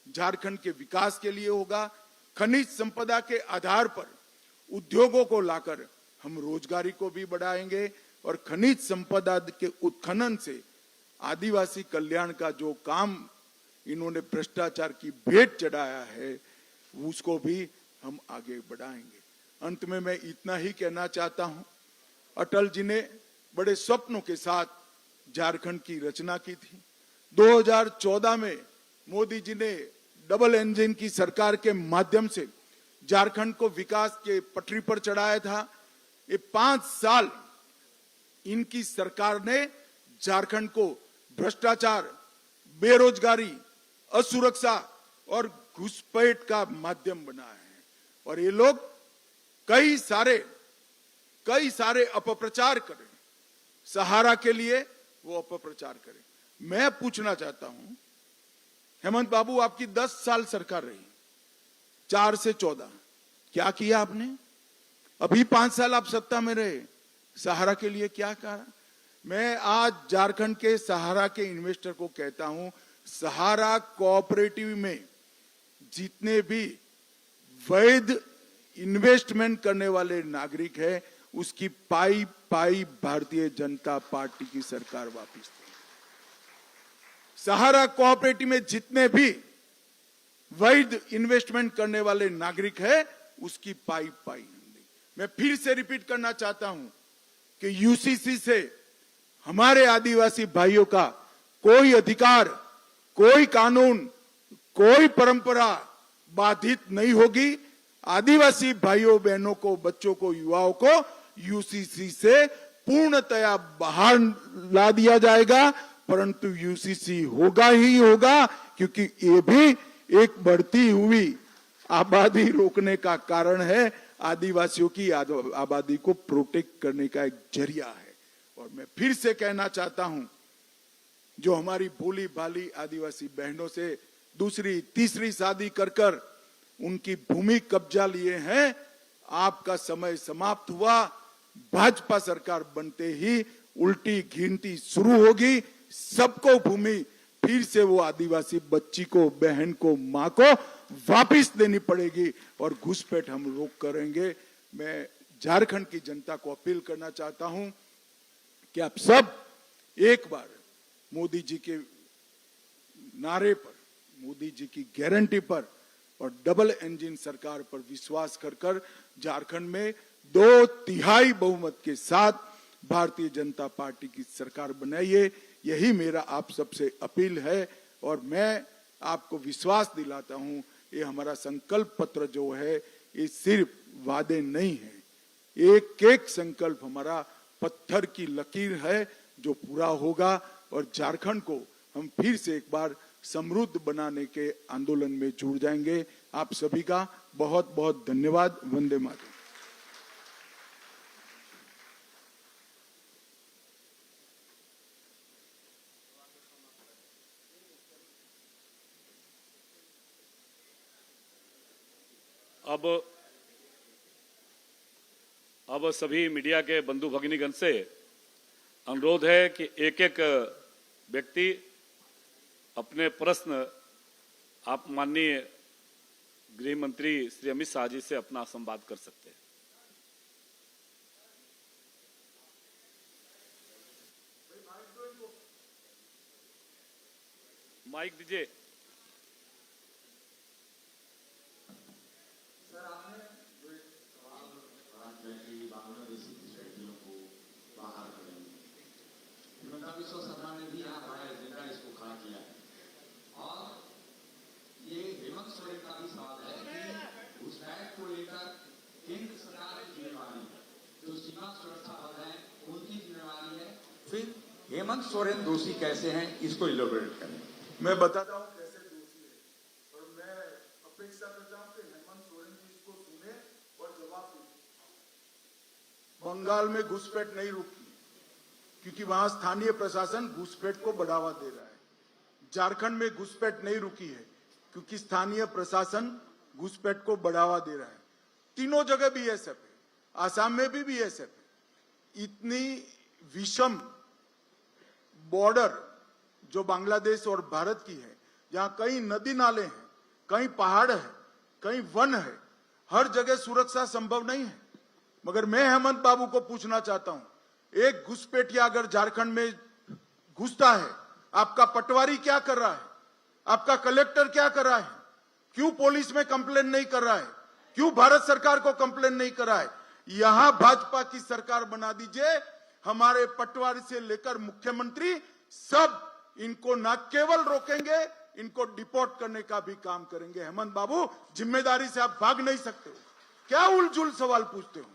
झारखंड के विकास के लिए होगा। खनिज संपदा के आधार पर उद्योगों को लाकर हम रोजगारी को भी बढ़ाएंगे और खनिज संपदा के उत्खनन से आदिवासी कल्याण का जो काम इन्होंने भ्रष्टाचार की भेंट चढ़ाया है, उसको भी हम आगे बढ़ाएंगे। अंत में मैं इतना ही कहना चाहता हूं, अटल जी ने बड़े स्वप्नों के साथ झारखंड की रचना की थी। 2014 में मोदी जी ने डबल इंजन की सरकार के माध्यम से झारखंड को विकास के पटरी पर चढ़ाया था। ये 5 साल इनकी सरकार ने झारखंड को भ्रष्टाचार, बेरोजगारी, असुरक्षा और घुसपैठ का माध्यम बनाया है और ये लोग कई सारे अपप्रचार करें। सहारा के लिए वो अपप्रचार करें। मैं पूछना चाहता हूं, हेमंत बाबू आपकी 10 साल सरकार रही, 4 से 14, क्या किया आपने? अभी 5 साल आप सत्ता में रहे, सहारा के लिए क्या करा? मैं आज झारखंड के सहारा के इन्वेस्टर को कहता हूं, सहारा कोऑपरेटिव में जितने भी वैध इन्वेस्टमेंट करने वाले नागरिक हैं, उसकी पाई भारतीय जनता पार्टी की सरकार वापस दे। सहारा कोऑपरेटिव में जितने भी वैध इन्वेस्टमेंट करने वाले नागरिक हैं, उसकी पाई मैं फिर से रिपीट करना चाहता हूं कि यूसीसी से हमारे आदिवासी भाइयों का कोई अधिकार, कोई कानून, कोई परंपरा बाधित नहीं होगी। आदिवासी भाइयों बहनों को, बच्चों को, युवाओं को यूसीसी से पूर्णतया बाहर ला दिया जाएगा, परंतु यूसीसी होगा ही होगा, क्योंकि ये भी एक बढ़ती हुई आबादी रोकने का कारण है। आदिवासियों की आबादी को प्रोटेक्ट करने का एक जरिया है। और मैं फिर से कहना चाहता हूं, जो हमारी भोली भाली आदिवासी बहनों से दूसरी तीसरी शादी कर उनकी भूमि कब्जा लिए हैं, आपका समय समाप्त हुआ। भाजपा सरकार बनते ही उल्टी गिनती शुरू होगी। सबको भूमि फिर से वो आदिवासी बच्ची को, बहन को, मां को वापिस देनी पड़ेगी और घुसपैठ हम रोक करेंगे। मैं झारखंड की जनता को अपील करना चाहता हूं कि आप सब एक बार मोदी जी के नारे पर, मोदी जी की गारंटी पर और डबल इंजन सरकार पर विश्वास कर झारखंड में 2/3 बहुमत के साथ भारतीय जनता पार्टी की सरकार बनाइए। यही मेरा आप सबसे अपील है और मैं आपको विश्वास दिलाता हूं, ये हमारा संकल्प पत्र जो है, ये सिर्फ वादे नहीं है, एक एक संकल्प हमारा पत्थर की लकीर है जो पूरा होगा और झारखंड को हम फिर से एक बार समृद्ध बनाने के आंदोलन में जुड़ जाएंगे। आप सभी का बहुत बहुत धन्यवाद। वंदे मातरम। अब सभी मीडिया के बंधु भगिनीगण से अनुरोध है कि एक एक व्यक्ति अपने प्रश्न आप माननीय गृह मंत्री श्री अमित शाह जी से अपना संवाद कर सकते हैं। माइक दीजिए। सर, आपने जो एक सवाल किया कि बांग्लादेशी शहरियों को बाहर करेंगे, हिमंता बिस्वा शर्मा ने भी यहाँ बड़ा एजेंडा इसको खड़ा किया है और ये हेमंत सोरेन का भी सवाल है कि घुसपैठ को लेकर केंद्र सरकार की जिम्मेवारी है, जो सीमा सुरक्षा बल है उनकी जिम्मेवारी है, फिर हेमंत सोरेन दोषी कैसे हैं, इसको इलेबोरेट करें। मैं बताता हूं कैसे दोषी है और मैं अपेक्षा करता हूं कि हेमंत सोरेन जी इसको सुने और जवाब दें। बंगाल में घुसपैठ नहीं रुकी क्योंकि वहां स्थानीय प्रशासन घुसपैठ को बढ़ावा दे रहा है। झारखंड में घुसपैठ नहीं रुकी है क्योंकि स्थानीय प्रशासन घुसपैठ को बढ़ावा दे रहा है। तीनों जगह बीएसएफ है, आसाम में भी बीएसएफ है। इतनी विषम बॉर्डर जो बांग्लादेश और भारत की है, जहां कई नदी नाले हैं, कई पहाड़ है, कई वन है, हर जगह सुरक्षा संभव नहीं है। मगर मैं हेमंत बाबू को पूछना चाहता हूं, एक घुसपैठिया अगर झारखंड में घुसता है, आपका पटवारी क्या कर रहा है, आपका कलेक्टर क्या कर रहा है, क्यों पुलिस में कंप्लेन नहीं कर रहा है, क्यों भारत सरकार को कंप्लेन नहीं कर रहा है? यहां भाजपा की सरकार बना दीजिए। हमारे पटवारी से लेकर मुख्यमंत्री सब इनको न केवल रोकेंगे, इनको डिपोर्ट करने का भी काम करेंगे। हेमंत बाबू, जिम्मेदारी से आप भाग नहीं सकते हो। क्या उलझुल सवाल पूछते हो?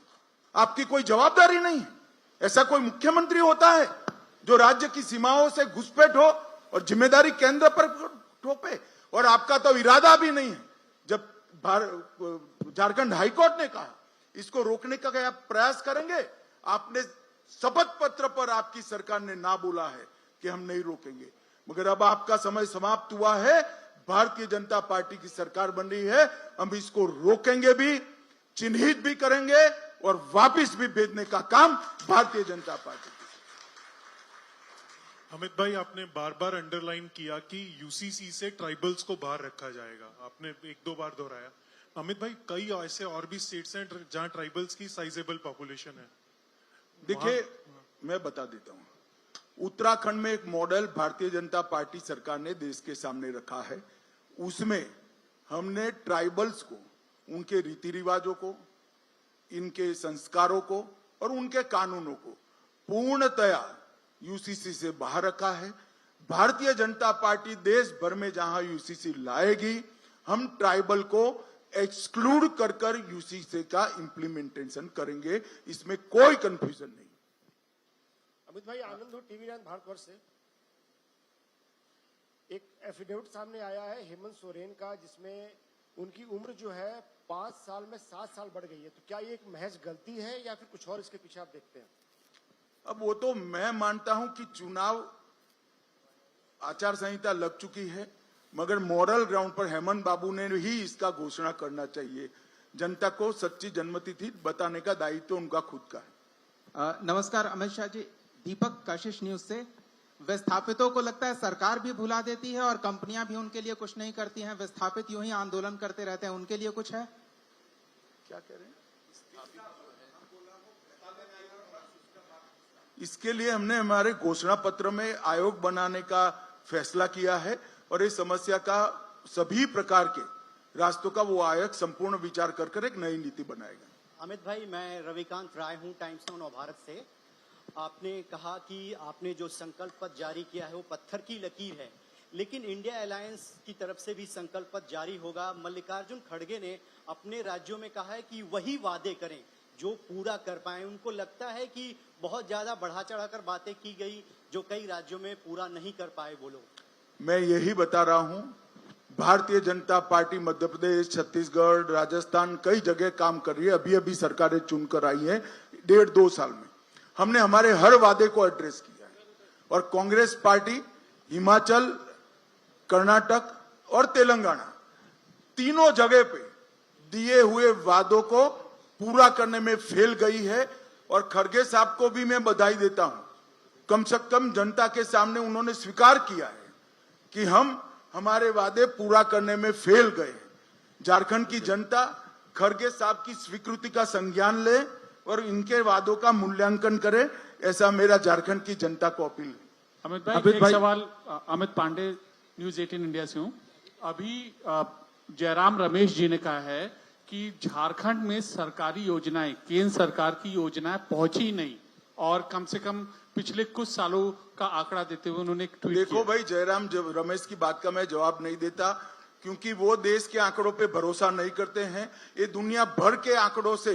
आपकी कोई जवाबदारी नहीं है। ऐसा कोई मुख्यमंत्री होता है जो राज्य की सीमाओं से घुसपैठ हो और जिम्मेदारी केंद्र पर थोपे? और आपका तो इरादा भी नहीं है। जब झारखंड हाईकोर्ट ने कहा इसको रोकने का क्या प्रयास करेंगे, आपने शपथ पत्र पर आपकी सरकार ने ना बोला है कि हम नहीं रोकेंगे। मगर अब आपका समय समाप्त हुआ है। भारतीय जनता पार्टी की सरकार बन रही है, हम इसको रोकेंगे भी, चिन्हित भी करेंगे और वापस भी भेजने का काम भारतीय जनता पार्टी। अमित भाई, आपने बार बार अंडरलाइन किया कि यूसीसी से ट्राइबल्स को बाहर रखा जाएगा, आपने एक दो बार दोहराया। अमित भाई, कई ऐसे और भी स्टेट्स हैं जहां ट्राइबल्स की साइजेबल पॉपुलेशन है। देखिए, मैं बता देता हूं, उत्तराखंड में एक मॉडल भारतीय जनता पार्टी सरकार ने देश के सामने रखा है। उसमें हमने ट्राइबल्स को, उनके रीति रिवाजों को, इनके संस्कारों को और उनके कानूनों को पूर्णतया यूसीसी से बाहर रखा है। भारतीय जनता पार्टी देश भर में जहां यूसीसी लाएगी, हम ट्राइबल को एक्सक्लूड कर यूसीसी का इंप्लीमेंटेशन करेंगे। इसमें कोई कंफ्यूजन नहीं। अमित भाई, आनंद हो, टीवी 9 भारतवर्ष से। एक एफिडेविट सामने आया है हेमंत सोरेन का, जिसमें उनकी उम्र जो है 5 साल में 7 साल बढ़ गई है। तो क्या ये एक महज गलती है या फिर कुछ और इसके पीछे आप देखते हैं? अब वो तो मैं मानता हूं कि चुनाव आचार संहिता लग चुकी है, मगर मॉरल ग्राउंड पर हेमंत बाबू ने ही इसका घोषणा करना चाहिए। जनता को सच्ची जन्मतिथि बताने का दायित्व उनका खुद का है। नमस्कार, अमित शाह जी, दीपक कशिश न्यूज से। विस्थापितों को लगता है सरकार भी भुला देती है और कंपनियां भी उनके लिए कुछ नहीं करती हैं। विस्थापित यूं ही आंदोलन करते रहते हैं, उनके लिए कुछ है? क्या कह रहे हैं? इसके लिए हमने हमारे घोषणा पत्र में आयोग बनाने का फैसला किया है और इस समस्या का सभी प्रकार के रास्तों का वो आयोग संपूर्ण विचार कर एक नई नीति बनाएगा। अमित भाई, मैं रविकांत राय हूं, टाइम्स नाउ नवभारत से। आपने कहा कि आपने जो संकल्प पत्र जारी किया है वो पत्थर की लकीर है, लेकिन इंडिया अलायंस की तरफ से भी संकल्प पत्र जारी होगा। मल्लिकार्जुन खड़गे ने अपने राज्यों में कहा है कि वही वादे करें जो पूरा कर पाए। उनको लगता है कि बहुत ज्यादा बढ़ा चढ़ाकर बातें की गई जो कई राज्यों में पूरा नहीं कर पाए वो लोग। मैं यही बता रहा हूं, भारतीय जनता पार्टी मध्य प्रदेश, छत्तीसगढ़, राजस्थान कई जगह काम कर रही है। अभी अभी सरकारें चुनकर आई हैं 1.5-2 साल में। हमने हमारे हर वादे को एड्रेस किया है और कांग्रेस पार्टी हिमाचल, कर्नाटक और तेलंगाना तीनों जगह पे दिए हुए वादों को पूरा करने में फेल गई है। और खड़गे साहब को भी मैं बधाई देता हूं, कम से कम जनता के सामने उन्होंने स्वीकार किया है कि हम हमारे वादे पूरा करने में फेल गए। झारखंड की जनता खड़गे साहब की स्वीकृति का संज्ञान ले और इनके वादों का मूल्यांकन करे, ऐसा मेरा झारखंड की जनता को अपील है। अमित भाई, एक सवाल अमित पांडे, न्यूज 18 इंडिया से हूं। अभी जयराम रमेश जी ने कहा है कि झारखंड में सरकारी योजनाएं, केंद्र सरकार की योजनाएं पहुंची नहीं, और कम से कम पिछले कुछ सालों का आंकड़ा देते हुए उन्होंने एक ट्वीट देखो किया। भाई, जयराम रमेश की बात का मैं जवाब नहीं देता, क्योंकि वो देश के आंकड़ों पे भरोसा नहीं करते हैं। ये दुनिया भर के आंकड़ों से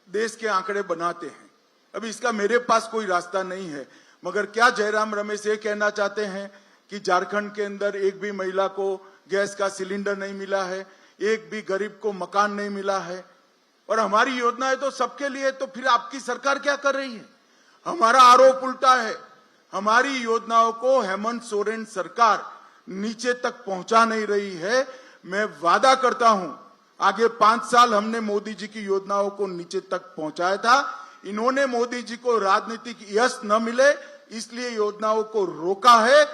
देश के आंकड़े बनाते हैं। अभी इसका मेरे पास कोई रास्ता नहीं है। मगर क्या जयराम रमेश ये कहना चाहते हैं कि झारखंड के अंदर एक भी महिला को गैस का सिलेंडर नहीं मिला है, एक भी गरीब को मकान नहीं मिला है? और हमारी योजनाएं तो सबके लिए, तो फिर आपकी सरकार क्या कर रही है? हमारा आरोप उल्टा है, हमारी योजनाओं को हेमंत सोरेन सरकार नीचे तक पहुंचा नहीं रही है। मैं वादा करता हूं, आगे 5 साल हमने मोदी जी की योजनाओं को नीचे तक पहुंचाया था। इन्होंने मोदी जी को राजनीतिक यश न मिले इसलिए योजनाओं को रोका है।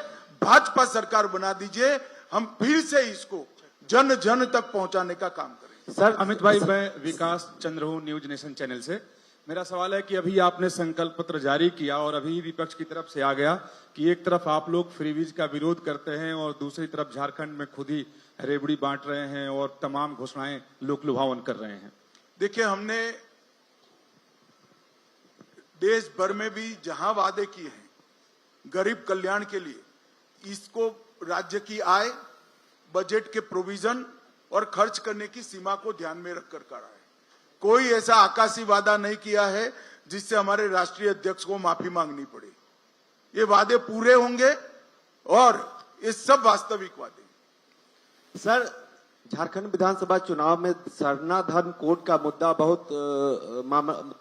भाजपा सरकार बना दीजिए, हम फिर से इसको जन जन तक पहुंचाने का काम करें। सर अमित भाई, मैं विकास चंद्र हूं, न्यूज नेशन चैनल से। मेरा सवाल है कि अभी आपने संकल्प पत्र जारी किया और अभी विपक्ष की तरफ से आ गया कि एक तरफ आप लोग फ्रीवीज का विरोध करते हैं और दूसरी तरफ झारखंड में खुद ही रेवड़ी बांट रहे हैं और तमाम घोषणाएं लोक लुभावन कर रहे हैं। देखिए, हमने देश भर में भी जहां वादे किए हैं गरीब कल्याण के लिए, इसको राज्य की आय, बजट के प्रोविजन और खर्च करने की सीमा को ध्यान में रखकर करा है। कोई ऐसा आकाशी वादा नहीं किया है जिससे हमारे राष्ट्रीय अध्यक्ष को माफी मांगनी पड़े। ये वादे पूरे होंगे और ये सब वास्तविक वादे। सर, झारखंड विधानसभा चुनाव में सरना धर्म कोड का मुद्दा बहुत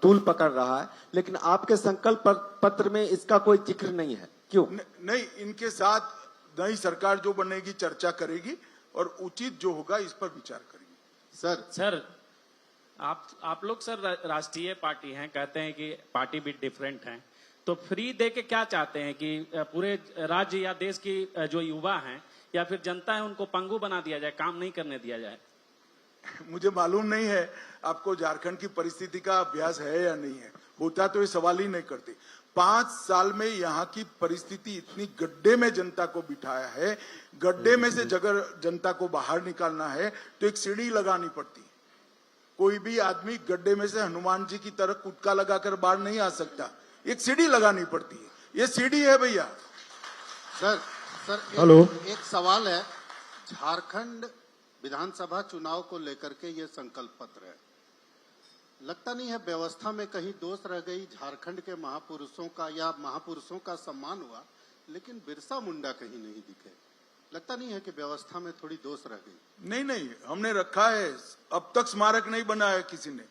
तूल पकड़ रहा है, लेकिन आपके संकल्प पत्र में इसका कोई जिक्र नहीं है, क्यों? नहीं, इनके साथ नई सरकार जो बनेगी चर्चा करेगी और उचित जो होगा इस पर विचार करेंगे। सर आप लोग सर राष्ट्रीय पार्टी हैं, कहते हैं कि पार्टी भी डिफरेंट हैं, तो फ्री दे के क्या चाहते हैं कि पूरे राज्य या देश की जो युवा हैं या फिर जनता है उनको पंगु बना दिया जाए, काम नहीं करने दिया जाए? मुझे मालूम नहीं है आपको झारखंड की परिस्थिति का अभ्यास है या नहीं है, होता तो ये सवाल ही नहीं करते। 5 साल में यहाँ की परिस्थिति इतनी गड्ढे में जनता को बिठाया है, गड्ढे में से जगह जनता को बाहर निकालना है तो एक सीढ़ी लगानी पड़ती है। कोई भी आदमी गड्ढे में से हनुमान जी की तरह कुटका लगाकर बाहर नहीं आ सकता, एक सीढ़ी लगानी पड़ती है। ये सीढ़ी है भैया। सर हेलो, एक सवाल है, झारखंड विधानसभा चुनाव को लेकर के ये संकल्प पत्र है, लगता नहीं है व्यवस्था में कहीं दोष रह गई? झारखंड के महापुरुषों का या महापुरुषों का सम्मान हुआ, लेकिन बिरसा मुंडा कहीं नहीं दिखे। लगता नहीं है कि व्यवस्था में थोड़ी दोष रह गई? नहीं, हमने रखा है। अब तक स्मारक नहीं बनाया किसी ने,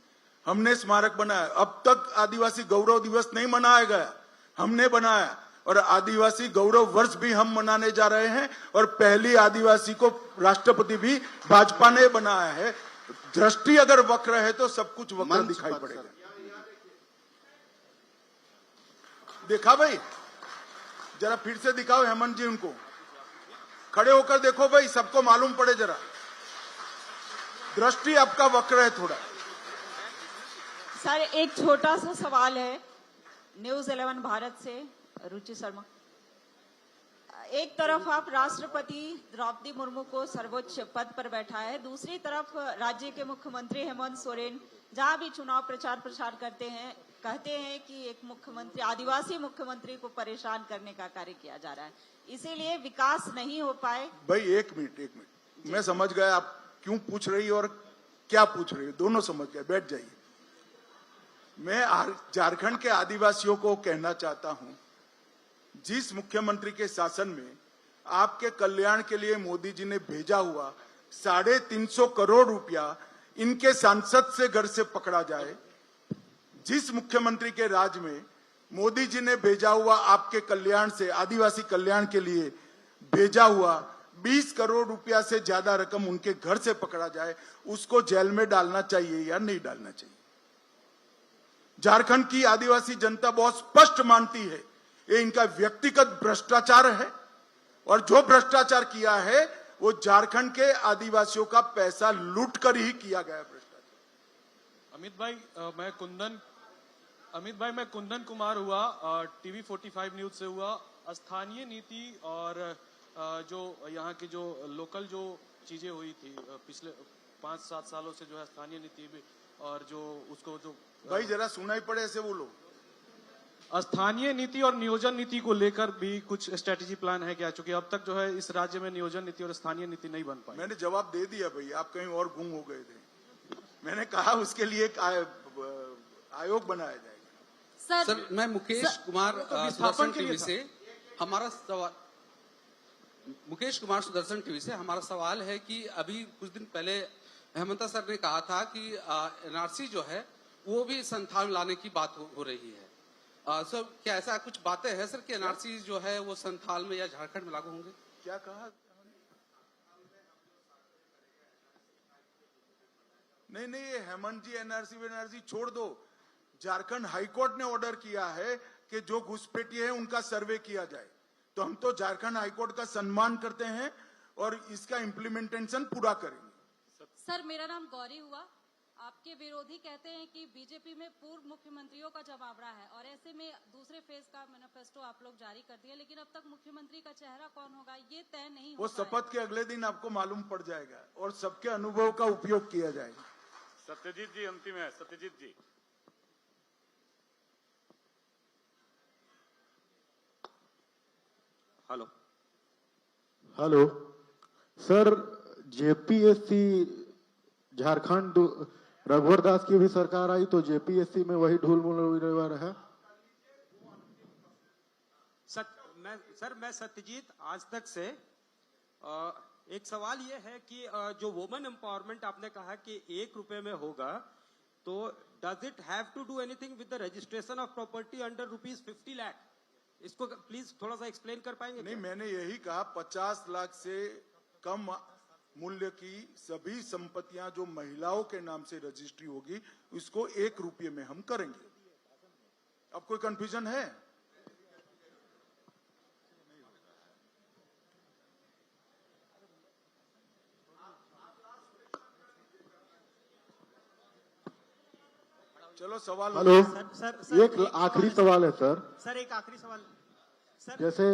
हमने स्मारक बनाया। अब तक आदिवासी गौरव दिवस नहीं मनाया गया, हमने बनाया। और आदिवासी गौरव वर्ष भी हम मनाने जा रहे हैं और पहली आदिवासी को राष्ट्रपति भी भाजपा ने बनाया है। दृष्टि अगर वक्र है तो सब कुछ वक्र दिखाई पड़ेगा। देखा भाई, जरा फिर से दिखाओ हेमंत जी, उनको खड़े होकर देखो भाई, सबको मालूम पड़े जरा। दृष्टि आपका वक्र है थोड़ा। सर, एक छोटा सा सवाल है, न्यूज 11 भारत से रुचि शर्मा। एक तरफ आप राष्ट्रपति द्रौपदी मुर्मू को सर्वोच्च पद पर बैठा है, दूसरी तरफ राज्य के मुख्यमंत्री हेमंत सोरेन जहां भी चुनाव प्रचार करते हैं कहते हैं कि एक मुख्यमंत्री, आदिवासी मुख्यमंत्री को परेशान करने का कार्य किया जा रहा है, इसीलिए विकास नहीं हो पाए। भाई एक मिनट, मैं समझ गया आप क्यों पूछ रही और क्या पूछ रही है, दोनों समझ गए, बैठ जाइए। मैं झारखंड के आदिवासियों को कहना चाहता हूं, जिस मुख्यमंत्री के शासन में आपके कल्याण के लिए मोदी जी ने भेजा हुआ 350 करोड़ रुपया इनके सांसद से घर से पकड़ा जाए, जिस मुख्यमंत्री के राज में मोदी जी ने भेजा हुआ आपके कल्याण से, आदिवासी कल्याण के लिए भेजा हुआ 20 करोड़ रुपया से ज्यादा रकम उनके घर से पकड़ा जाए, उसको जेल में डालना चाहिए या नहीं डालना चाहिए? झारखंड की आदिवासी जनता बहुत स्पष्ट मानती है, ये इनका व्यक्तिगत भ्रष्टाचार है, और जो भ्रष्टाचार किया है वो झारखंड के आदिवासियों का पैसा लूट कर ही किया गया भ्रष्टाचार। अमित भाई मैं कुंदन कुमार हुआ, टीवी 45 न्यूज से हुआ। स्थानीय नीति और जो यहाँ की जो लोकल जो चीजें हुई थी पिछले 5-7 सालों से, जो है स्थानीय नीति भी, और जो उसको जो भाई जरा सुनाई पड़े ऐसे बोलो। स्थानीय नीति और नियोजन नीति को लेकर भी कुछ स्ट्रेटेजी प्लान है क्या? चूंकि अब तक जो है इस राज्य में नियोजन नीति और स्थानीय नीति नहीं बन पाई। मैंने जवाब दे दिया भाई, आप कहीं और गुम हो गए थे। मैंने कहा उसके लिए एक आयोग बनाया जाएगा। सर मैं मुकेश कुमार सुदर्शन टीवी से, हमारा सवाल मुकेश कुमार सुदर्शन टीवी से हमारा सवाल है कि अभी कुछ दिन पहले हेमंता सर ने कहा था कि एनआरसी जो है वो भी संथाल में लाने की बात हो रही है। सर क्या ऐसा कुछ बातें हैं सर कि एनआरसी जो है वो संथाल में या झारखंड में लागू होंगे? क्या कहा? नहीं, ये हेमंत जी एनआरसी छोड़ दो। झारखंड हाईकोर्ट ने ऑर्डर किया है कि जो घुसपैठी है उनका सर्वे किया जाए, तो हम तो झारखंड हाईकोर्ट का सम्मान करते हैं और इसका इम्प्लीमेंटेशन पूरा करेंगे। सर मेरा नाम गौरी हुआ। आपके विरोधी कहते हैं कि बीजेपी में पूर्व मुख्यमंत्रियों का जमावड़ा है, और ऐसे में दूसरे फेज का मैनिफेस्टो आप लोग जारी कर दिया, लेकिन अब तक मुख्यमंत्री का चेहरा कौन होगा ये तय नहीं हो वो शपथ के अगले दिन आपको मालूम पड़ जाएगा और सबके अनुभव का उपयोग किया जाएगा। सत्यजीत जी अंतिम है। सत्यजीत जी। हेलो सर, जेपीएससी झारखंड रघुवर दास की भी सरकार आई तो जेपीएससी में वही ढूल है। मैं सत्यजीत आज तक से एक सवाल ये है कि जो वुमेन एम्पावरमेंट आपने कहा कि 1 रुपए में होगा, तो does it have to do anything with the registration of property under ₹50 lakh? इसको प्लीज थोड़ा सा एक्सप्लेन कर पाएंगे? नहीं, मैंने यही कहा 50 लाख से कम मूल्य की सभी संपत्तियां जो महिलाओं के नाम से रजिस्ट्री होगी उसको 1 रुपये में हम करेंगे। अब कोई कंफ्यूजन है? चलो सवाल। हेलो सर, एक आखिरी सवाल है सर। एक आखिरी सवाल सर। जैसे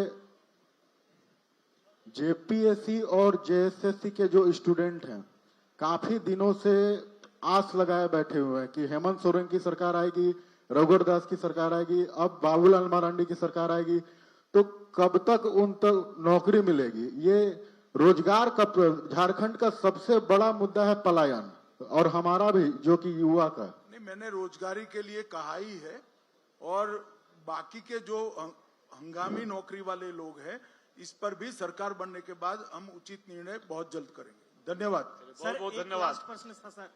जेपीएससी और जेएसएससी के जो स्टूडेंट हैं काफी दिनों से आस लगाए बैठे हुए हैं कि हेमंत सोरेन की सरकार आएगी, रघुवर दास की सरकार आएगी, अब बाबूलाल मरांडी की सरकार आएगी, तो कब तक उन तक नौकरी मिलेगी? ये रोजगार का झारखंड का सबसे बड़ा मुद्दा है पलायन, और हमारा भी जो कि युवा का। नहीं, मैंने रोजगारी के लिए कहा ही है, और बाकी के जो हंगामी नौकरी वाले लोग हैं इस पर भी सरकार बनने के बाद हम उचित निर्णय बहुत जल्द करेंगे। धन्यवाद। बहुत बहुत धन्यवाद। प्रश्न था सर।